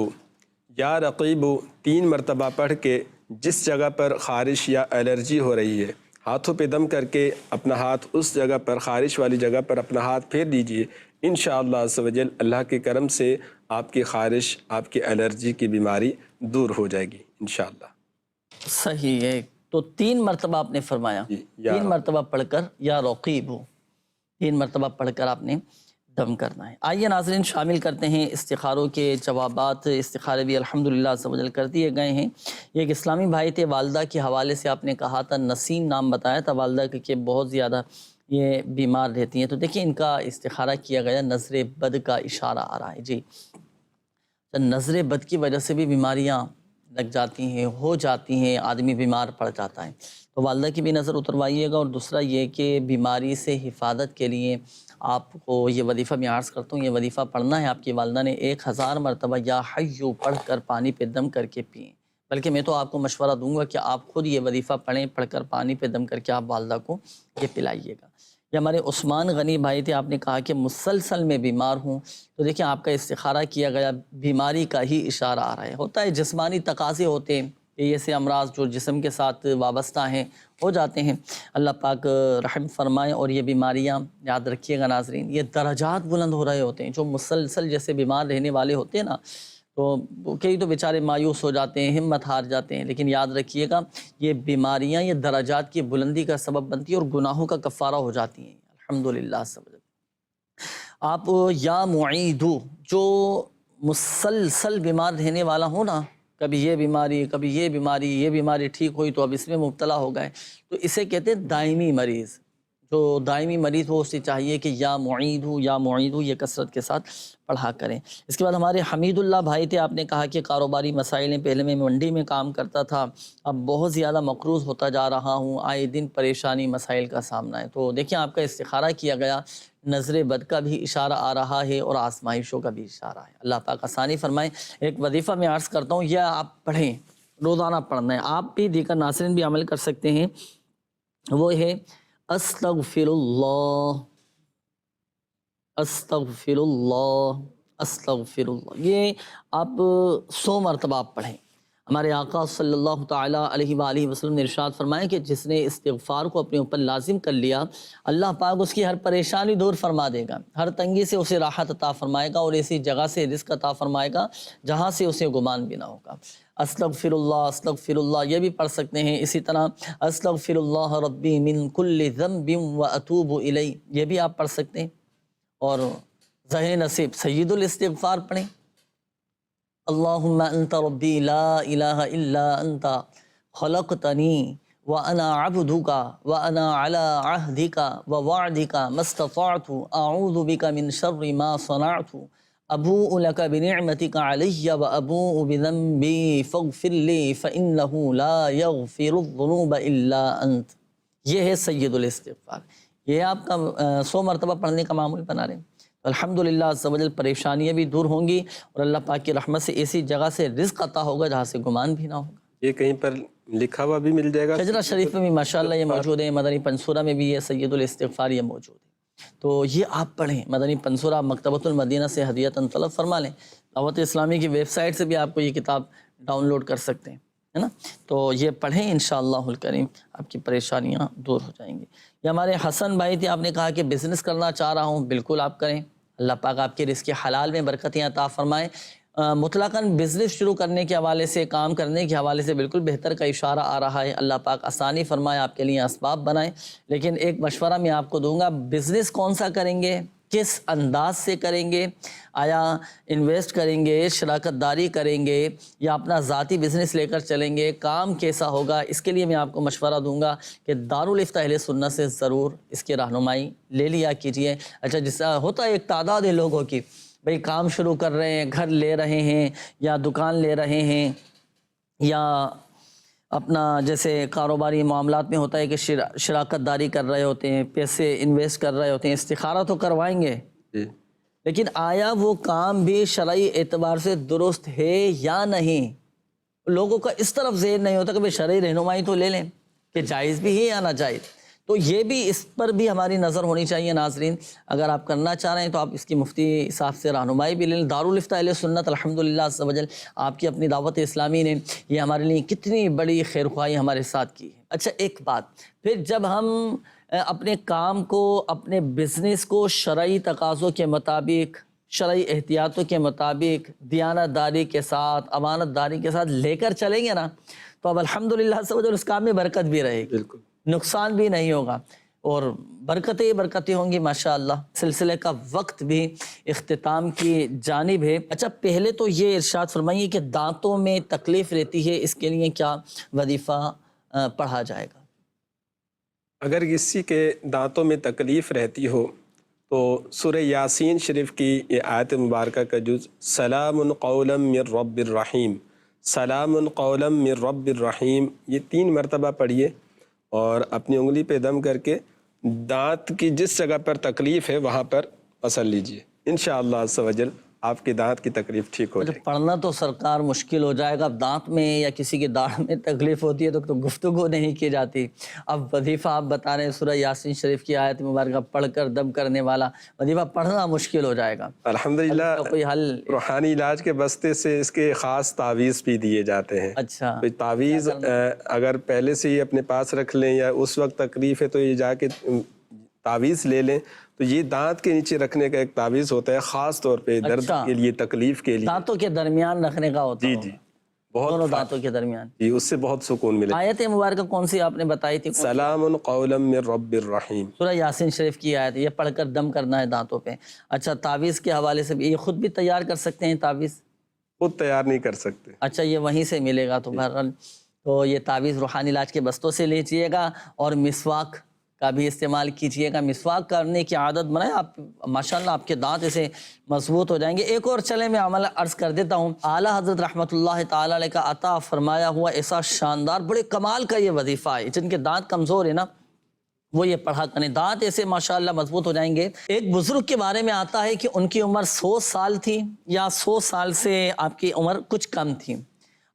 3 مرتبہ پڑھ کے جس جگہ پر خارش یا الرجی ہو رہی ہے ہاتھوں پہ دم کر کے اپنا ہاتھ اس جگہ پر، خارش والی جگہ پر اپنا ہاتھ پھیر دیجئے. انشاءاللہ عز و جل اللہ کے کرم سے آپ کی خارش، آپ کی الرجی کی بیماری دور ہو جائے گی انشاءاللہ. صحیح ہے. تو 3 مرتبہ آپ نے فرمایا، 3 مرتبہ پڑھ کر یا رقیب 3 مرتبہ پڑھ کر آپ نے دم کرنا ہے. آئیے ناظرین شامل کرتے ہیں استخاروں کے جوابات. استخارے بھی الحمدللہ عز و جل کر دیے گئے ہیں. یہ ایک اسلامی بھائی تھے، والدہ کے حوالے سے آپ نے کہا تھا، نسیم نام بتایا تھا والدہ کہ بہت زیادہ یہ بیمار رہتی ہیں. تو دیکھیں ان کا استخارہ کیا گیا، نظر بد کا اشارہ آ رہا ہے. جی، نظر بد کی وجہ سے بھی بیماریاں لگ جاتی ہیں، ہو جاتی ہیں، آدمی بیمار پڑ جاتا ہے. تو والدہ کی بھی نظر اتروائیے گا. اور دوسرا یہ کہ بیماری سے حفاظت کے لیے آپ کو یہ وظیفہ میں عرض کرتا ہوں، یہ وظیفہ پڑھنا ہے. آپ کی والدہ نے 1000 مرتبہ یا حیو پڑھ کر پانی پہ دم کر کے پئیں. بلکہ میں تو آپ کو مشورہ دوں گا کہ آپ خود یہ وظیفہ پڑھیں، پڑھ کر پانی پہ دم کر کے آپ والدہ کو یہ پلائیے گا۔ یہ ہمارے عثمان غنی بھائی تھے، آپ نے کہا کہ مسلسل میں بیمار ہوں، تو دیکھیں آپ کا استخارہ کیا گیا، بیماری کا ہی اشارہ آ رہا ہے۔ ہوتا ہے جسمانی تقاضے ہوتے ہیں کہ یہ سے امراض جو جسم کے ساتھ وابستہ ہیں ہو جاتے ہیں، اللہ پاک رحم فرمائیں۔ اور یہ بیماریاں یاد رکھیے گا ناظرین، یہ درجات بلند ہو رہے ہوتے ہیں۔ جو مسلسل جیسے بیمار رہنے والے ہوتے ہیں نا، تو کئی تو بیچارے مایوس ہو جاتے ہیں، ہمت ہار جاتے ہیں، لیکن یاد رکھیے گا یہ بیماریاں یہ درجات کی بلندی کا سبب بنتی ہیں اور گناہوں کا کفارہ ہو جاتی ہیں الحمدللہ سب۔ آپ یا معیدو، جو مسلسل بیمار رہنے والا ہو نا، کبھی یہ بیماری کبھی یہ بیماری، یہ بیماری ٹھیک ہوئی تو اب اس میں مبتلا ہو گئے، تو اسے کہتے ہیں دائمی مریض۔ جو دائمی مریض ہو اسے چاہیے کہ یا معیدو یہ کثرت کے ساتھ پڑھا کریں۔ اس کے بعد ہمارے حمید اللہ بھائی تھے، آپ نے کہا کہ کاروباری مسائل ہیں، پہلے میں منڈی میں کام کرتا تھا، اب بہت زیادہ مقروض ہوتا جا رہا ہوں، آئے دن پریشانی مسائل کا سامنا ہے۔ تو دیکھیں آپ کا استخارہ کیا گیا، نظر بد کا بھی اشارہ آ رہا ہے اور آزمائشوں کا بھی اشارہ ہے، اللہ پاک آسانی فرمائیں۔ ایک وظیفہ میں عرض کرتا ہوں، یہ آپ پڑھیں، روزانہ پڑھنا ہے، آپ بھی دیکھر ناظرین بھی عمل کر سکتے ہیں، وہ ہے استغفر اللہ استغفر اللہ استغفر اللہ۔ یہ آپ 100 مرتبہ آپ پڑھیں۔ ہمارے آقا صلی اللہ تعالیٰ علیہ وآلہ وسلم نے ارشاد فرمایا کہ جس نے استغفار کو اپنے اوپر لازم کر لیا، اللہ پاک اس کی ہر پریشانی دور فرما دے گا، ہر تنگی سے اسے راحت عطا فرمائے گا اور ایسی جگہ سے رزق عطا فرمائے گا جہاں سے اسے گمان بھی نہ ہوگا۔ استغفر اللہ یہ بھی پڑھ سکتے ہیں۔ اسی طرح استغفر اللہ ربی من کل ذنب واتوب الیہ، یہ بھی آپ پڑھ سکتے ہیں۔ اور ذہن نصیب سید الاستغفار پڑھیں، اللہم انت ربی لا الہ الا انت خلقتنی وانا عبدک وانا علی عہدک ووعدک ما استطعت اعوذ بک من شر ما صنعت ابوء لک بنعمتک علی وابوء بذنبی فاغفر لی فانہ لا یغفر الذنوب الا انت۔ یہ ہے سید الاستغفار، یہ آپ کا 100 مرتبہ پڑھنے کا معمول بنا رہے ہیں۔ الحمدللہ عز و جل پریشانیاں بھی دور ہوں گی اور اللہ پاک کی رحمت سے ایسی جگہ سے رزق عطا ہوگا جہاں سے گمان بھی نہ ہوگا۔ یہ کہیں پر لکھا ہوا بھی مل جائے گا؟ شجرہ شریف میں بھی ماشاءاللہ یہ موجود ہے، مدنی پنسورہ میں بھی یہ سید الاستغفار یہ موجود ہے، تو یہ آپ پڑھیں۔ مدنی پنسورہ مکتبۃ المدینہ سے ہدیۃً طلب فرما لیں، دعوت اسلامی کی ویب سائٹ سے بھی آپ کو یہ کتاب ڈاؤن لوڈ کر سکتے ہیں، ہے نا، تو یہ پڑھیں انشاءاللہ الکریم آپ کی پریشانیاں دور ہو جائیں گی۔ یہ ہمارے حسن بھائی تھے، آپ نے کہا کہ بزنس کرنا چاہ رہا ہوں، بالکل آپ کریں، اللہ پاک آپ کے رزق حلال میں برکتیں عطا فرمائیں۔ مطلقاً بزنس شروع کرنے کے حوالے سے، کام کرنے کے حوالے سے بالکل بہتر کا اشارہ آ رہا ہے، اللہ پاک آسانی فرمائے، آپ کے لیے اسباب بنائیں۔ لیکن ایک مشورہ میں آپ کو دوں گا، بزنس کون سا کریں گے، کس انداز سے کریں گے، آیا انویسٹ کریں گے، شراکت داری کریں گے یا اپنا ذاتی بزنس لے کر چلیں گے، کام کیسا ہوگا، اس کے لیے میں آپ کو مشورہ دوں گا کہ دارالفتہ اہل سنت سے ضرور اس کی رہنمائی لے لیا کیجئے۔ اچھا، جس ہوتا ہے ایک تعداد ہے لوگوں کی، بھئی کام شروع کر رہے ہیں، گھر لے رہے ہیں یا دکان لے رہے ہیں یا اپنا جیسے کاروباری معاملات میں ہوتا ہے کہ شراکت داری کر رہے ہوتے ہیں، پیسے انویسٹ کر رہے ہوتے ہیں، استخارہ تو کروائیں گے، لیکن آیا وہ کام بھی شرعی اعتبار سے درست ہے یا نہیں؟ لوگوں کا اس طرف ذہن نہیں ہوتا کہ بھئی شرعی رہنمائی تو لے لیں کہ جائز بھی ہے یا ناجائز، تو یہ بھی اس پر بھی ہماری نظر ہونی چاہیے ناظرین۔ اگر آپ کرنا چاہ رہے ہیں تو آپ اس کی مفتی صاحب سے رہنمائی بھی لے لیں۔ دارالفتہ اہل سنت الحمدللہ عز و جل آپ کی اپنی دعوت اسلامی نے یہ ہمارے لیے کتنی بڑی خیر خواہی ہمارے ساتھ کی ہے۔ اچھا، ایک بات پھر، جب ہم اپنے کام کو، اپنے بزنس کو شرعی تقاضوں کے مطابق، شرعی احتیاطوں کے مطابق، دیانت داری کے ساتھ، امانت داری کے ساتھ لے کر چلیں گے نا، تو اب الحمدللہ عز و جل اس کام میں برکت بھی رہے گی، نقصان بھی نہیں ہوگا اور برکتیں ہوں گی ماشاءاللہ۔ سلسلے کا وقت بھی اختتام کی جانب ہے۔ اچھا، پہلے تو یہ ارشاد فرمائیے کہ دانتوں میں تکلیف رہتی ہے، اس کے لیے کیا وظیفہ پڑھا جائے گا؟ اگر کسی کے دانتوں میں تکلیف رہتی ہو تو سورہ یاسین شریف کی یہ آیت مبارکہ کا جز سلام قولا من رب الرحیم، سلام قولا من رب الرحیم، یہ 3 مرتبہ پڑھیے اور اپنی انگلی پہ دم کر کے دانت کی جس جگہ پر تکلیف ہے وہاں پر مسل لیجئے، انشاءاللہ عز و جل آپ کے دانت کی تکلیف ٹھیک ہو جائے گی۔ پڑھنا تو سرکار مشکل ہو جائے گا، اب دانت میں یا کسی کی داڑھ میں تکلیف ہوتی ہے تو گفتگو نہیں کی جاتی۔ اب وظیفہ آپ بتا رہے ہیں سورہ یاسین شریف کی آیت مبارکہ پڑھ کر دم کرنے والا وظیفہ پڑھنا مشکل ہو جائے گا۔ الحمدللہ کوئی حل؟ روحانی علاج کے بستے سے اس کے خاص تعویذ بھی دیے جاتے ہیں۔ اچھا، تعویذ اگر پہلے سے ہی اپنے پاس رکھ لیں یا اس وقت تکلیف ہے تو یہ جا کے تعویذ لے لیں، تو یہ دانت کے نیچے رکھنے کا ایک تعویذ ہوتا ہے خاص طور پہ درد کے لیے، تکلیف کے لیے، دانتوں کے درمیان رکھنے کا ہوتا ہے۔ جی بہت دونوں دانتوں کے درمیان، جی اس سے بہت سکون ملے۔ آیت مبارکہ کون سی آپ نے بتائی تھی؟ سلام قولا من رب الرحیم، سورہ یاسین شریف کی آیت، یہ پڑھ کر دم کرنا ہے دانتوں پہ۔ اچھا، تعویذ کے حوالے سے یہ خود بھی تیار کر سکتے ہیں تعویذ؟ خود تیار نہیں کر سکتے۔ اچھا، یہ وہیں سے ملے گا، تو بہرحال تو یہ تعویذ روحانی علاج کے بستوں سے لیجیے گا، اور مسواک کا بھی استعمال کیجیے گا۔ مسواک کرنے کی عادت بنائیں، آپ ماشاءاللہ آپ کے دانت اسے مضبوط ہو جائیں گے۔ ایک اور چلے میں عمل عرض کر دیتا ہوں، اعلیٰ حضرت رحمۃ اللہ تعالی علیہ کا عطا فرمایا ہوا ایسا شاندار بڑے کمال کا یہ وظیفہ ہے، جن کے دانت کمزور ہے نا وہ یہ پڑھا کریں، دانت ایسے ماشاءاللہ مضبوط ہو جائیں گے۔ ایک بزرگ کے بارے میں آتا ہے کہ ان کی عمر 100 سال تھی، یا 100 سال سے آپ کی عمر کچھ کم تھی۔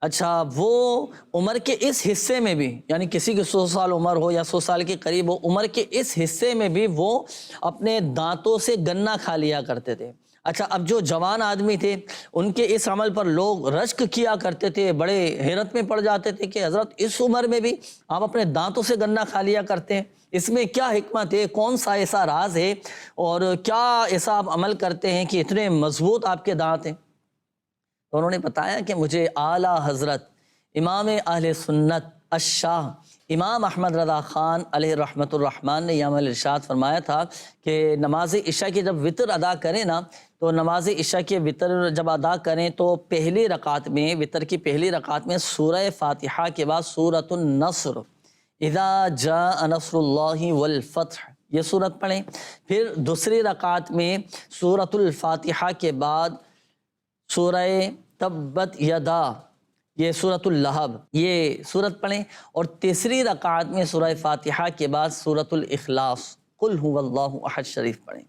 اچھا، وہ عمر کے اس حصے میں بھی، یعنی کسی کی 100 سال عمر ہو یا 100 سال کے قریب ہو، عمر کے اس حصے میں بھی وہ اپنے دانتوں سے گنا کھا لیا کرتے تھے۔ اچھا، اب جو جوان آدمی تھے ان کے اس عمل پر لوگ رشک کیا کرتے تھے، بڑے حیرت میں پڑ جاتے تھے کہ حضرت اس عمر میں بھی آپ اپنے دانتوں سے گنا کھا لیا کرتے ہیں، اس میں کیا حکمت ہے، کون سا ایسا راز ہے، اور کیا ایسا آپ عمل کرتے ہیں کہ اتنے مضبوط آپ کے دانت ہیں؟ تو انہوں نے بتایا کہ مجھے اعلیٰ حضرت امام اہل سنت الشاہ امام احمد رضا خان علیہ رحمۃ الرحمن نے یہ عمل ارشاد فرمایا تھا کہ نماز عشاء کی جب وطر ادا کریں نا، تو نماز عشاء کے وطر جب ادا کریں تو پہلی رکعت میں، وطر کی پہلی رکعت میں سورہ فاتحہ کے بعد سورۃ النصر، اذا جاء نصر اللہ والفتح، یہ سورت پڑھیں۔ پھر دوسری رکعت میں سورۃ الفاتحہ کے بعد سورہ تبت یدا، یہ سورۃ اللہب، یہ سورت پڑھیں، اور تیسری رکعت میں سورہ فاتحہ کے بعد سورۃ الاخلاص قل هو اللہ احد شریف پڑھیں۔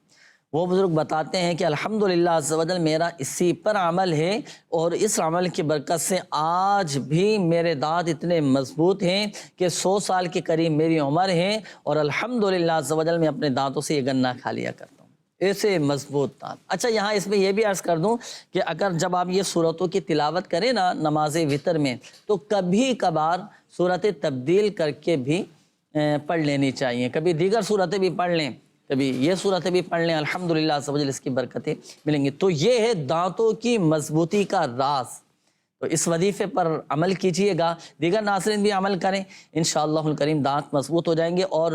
وہ بزرگ بتاتے ہیں کہ الحمدللہ عز و جل میرا اسی پر عمل ہے، اور اس عمل کی برکت سے آج بھی میرے دانت اتنے مضبوط ہیں کہ 100 سال کے قریب میری عمر ہے، اور الحمدللہ عز و جل میں اپنے دانتوں سے یہ گنا کھا لیا کرتا ہوں، ایسے مضبوط دانت۔ اچھا، یہاں اس میں یہ بھی عرض کر دوں کہ اگر جب آپ یہ صورتوں کی تلاوت کریں نا نماز وطر میں، تو کبھی کبھار صورت تبدیل کر کے بھی پڑھ لینی چاہیے، کبھی دیگر صورتیں بھی پڑھ لیں، کبھی یہ صورتیں بھی پڑھ لیں، الحمدللہ عز و جل اس کی برکتیں ملیں گی۔ تو یہ ہے دانتوں کی مضبوطی کا راز۔ تو اس وظیفے پر عمل کیجئے گا، دیگر ناظرین بھی عمل کریں، انشاءاللہ الکریم دانت مضبوط ہو جائیں گے۔ اور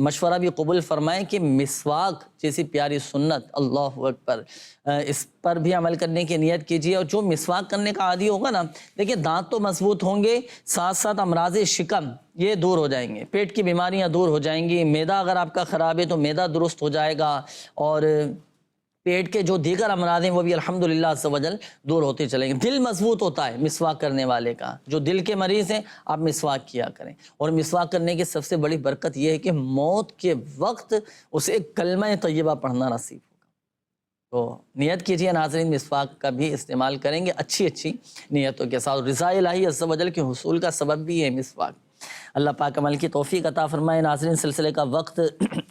مشورہ بھی قبول فرمائیں کہ مسواک جیسی پیاری سنت، اللہ اکبر، اس پر بھی عمل کرنے کی نیت کیجیے۔ اور جو مسواک کرنے کا عادی ہوگا نا، دیکھیں دانت تو مضبوط ہوں گے، ساتھ ساتھ امراض شکم یہ دور ہو جائیں گے، پیٹ کی بیماریاں دور ہو جائیں گی، معدہ اگر آپ کا خراب ہے تو معدہ درست ہو جائے گا، اور پیٹ کے جو دیگر امراض ہیں وہ بھی الحمدللہ عز و جل دور ہوتے چلیں گے۔ دل مضبوط ہوتا ہے مسواک کرنے والے کا، جو دل کے مریض ہیں آپ مسواک کیا کریں۔ اور مسواک کرنے کی سب سے بڑی برکت یہ ہے کہ موت کے وقت اسے کلمہ طیبہ پڑھنا نصیب ہوگا۔ تو نیت کیجیے ناظرین، مسواک کا بھی استعمال کریں گے اچھی نیتوں کے ساتھ، رضا الہی عز و جل کے حصول کا سبب بھی ہے مسواک۔ اللہ پاک عمل کی توفیق عطا فرمائے۔ ناظرین، سلسلے کا وقت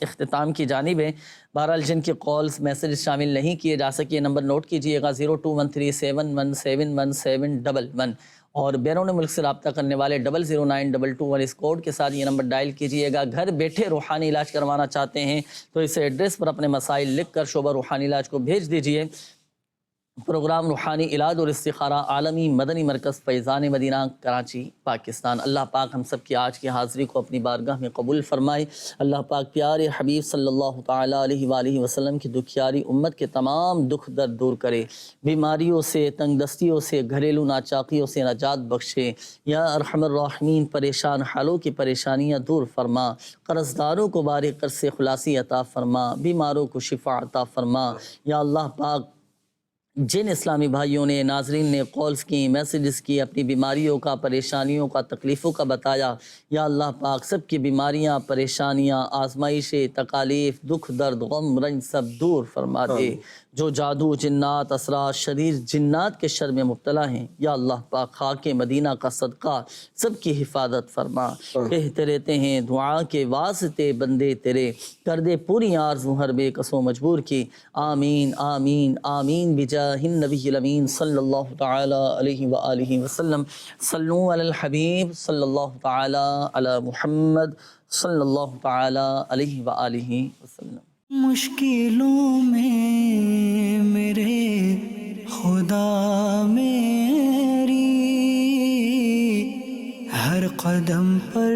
اختتام کی جانب ہے، بہرحال جن کی کالز میسیج شامل نہیں کیے جا سکے نمبر نوٹ کیجئے گا 0213711711 اور بیرون ملک سے رابطہ کرنے والے 0092221 اس کوڈ کے ساتھ یہ نمبر ڈائل کیجئے گا۔ گھر بیٹھے روحانی علاج کروانا چاہتے ہیں تو اس ایڈریس پر اپنے مسائل لکھ کر شعبہ روحانی علاج کو بھیج دیجئے۔ پروگرام روحانی علاج اور استخارہ عالمی مدنی مرکز فیضان مدینہ کراچی پاکستان۔ اللہ پاک ہم سب کی آج کی حاضری کو اپنی بارگاہ میں قبول فرمائے۔ اللہ پاک پیارے حبیب صلی اللہ تعالیٰ علیہ وآلہ وسلم کی دکھیاری امت کے تمام دکھ درد دور کرے، بیماریوں سے، تنگ دستیوں سے، گھریلو ناچاقیوں سے نجات بخشے۔ یا ارحم الراحمین، پریشان حالوں کی پریشانیاں دور فرما، قرض داروں کو بارک قرض سے خلاصی عطا فرما، بیماروں کو شفا عطا فرما۔ یا اللہ پاک جن اسلامی بھائیوں نے ناظرین نے کالز کی میسیجز کی اپنی بیماریوں کا پریشانیوں کا تکلیفوں کا بتایا یا اللہ پاک سب کی بیماریاں پریشانیاں آزمائشیں تکالیف دکھ درد غم رنج سب دور فرما دے جو جادو جنات اسرار شریر جنات کے شر میں مبتلا ہیں یا اللہ پاک خاک مدینہ کا صدقہ سب کی حفاظت فرما کہتے رہتے ہیں دعا کے واسطے بندے تیرے کر دے پوری آرزو ہر بے کسو مجبور کی آمین آمین آمین بجاہ النبی الامین صلی اللہ تعالی علیہ وآلہ وسلم صلو علی الحبیب صلی اللہ تعالی علی محمد صلی اللہ تعالی علیہ وآلہ وسلم مشکلوں میں میرے خدا میری ہر قدم پر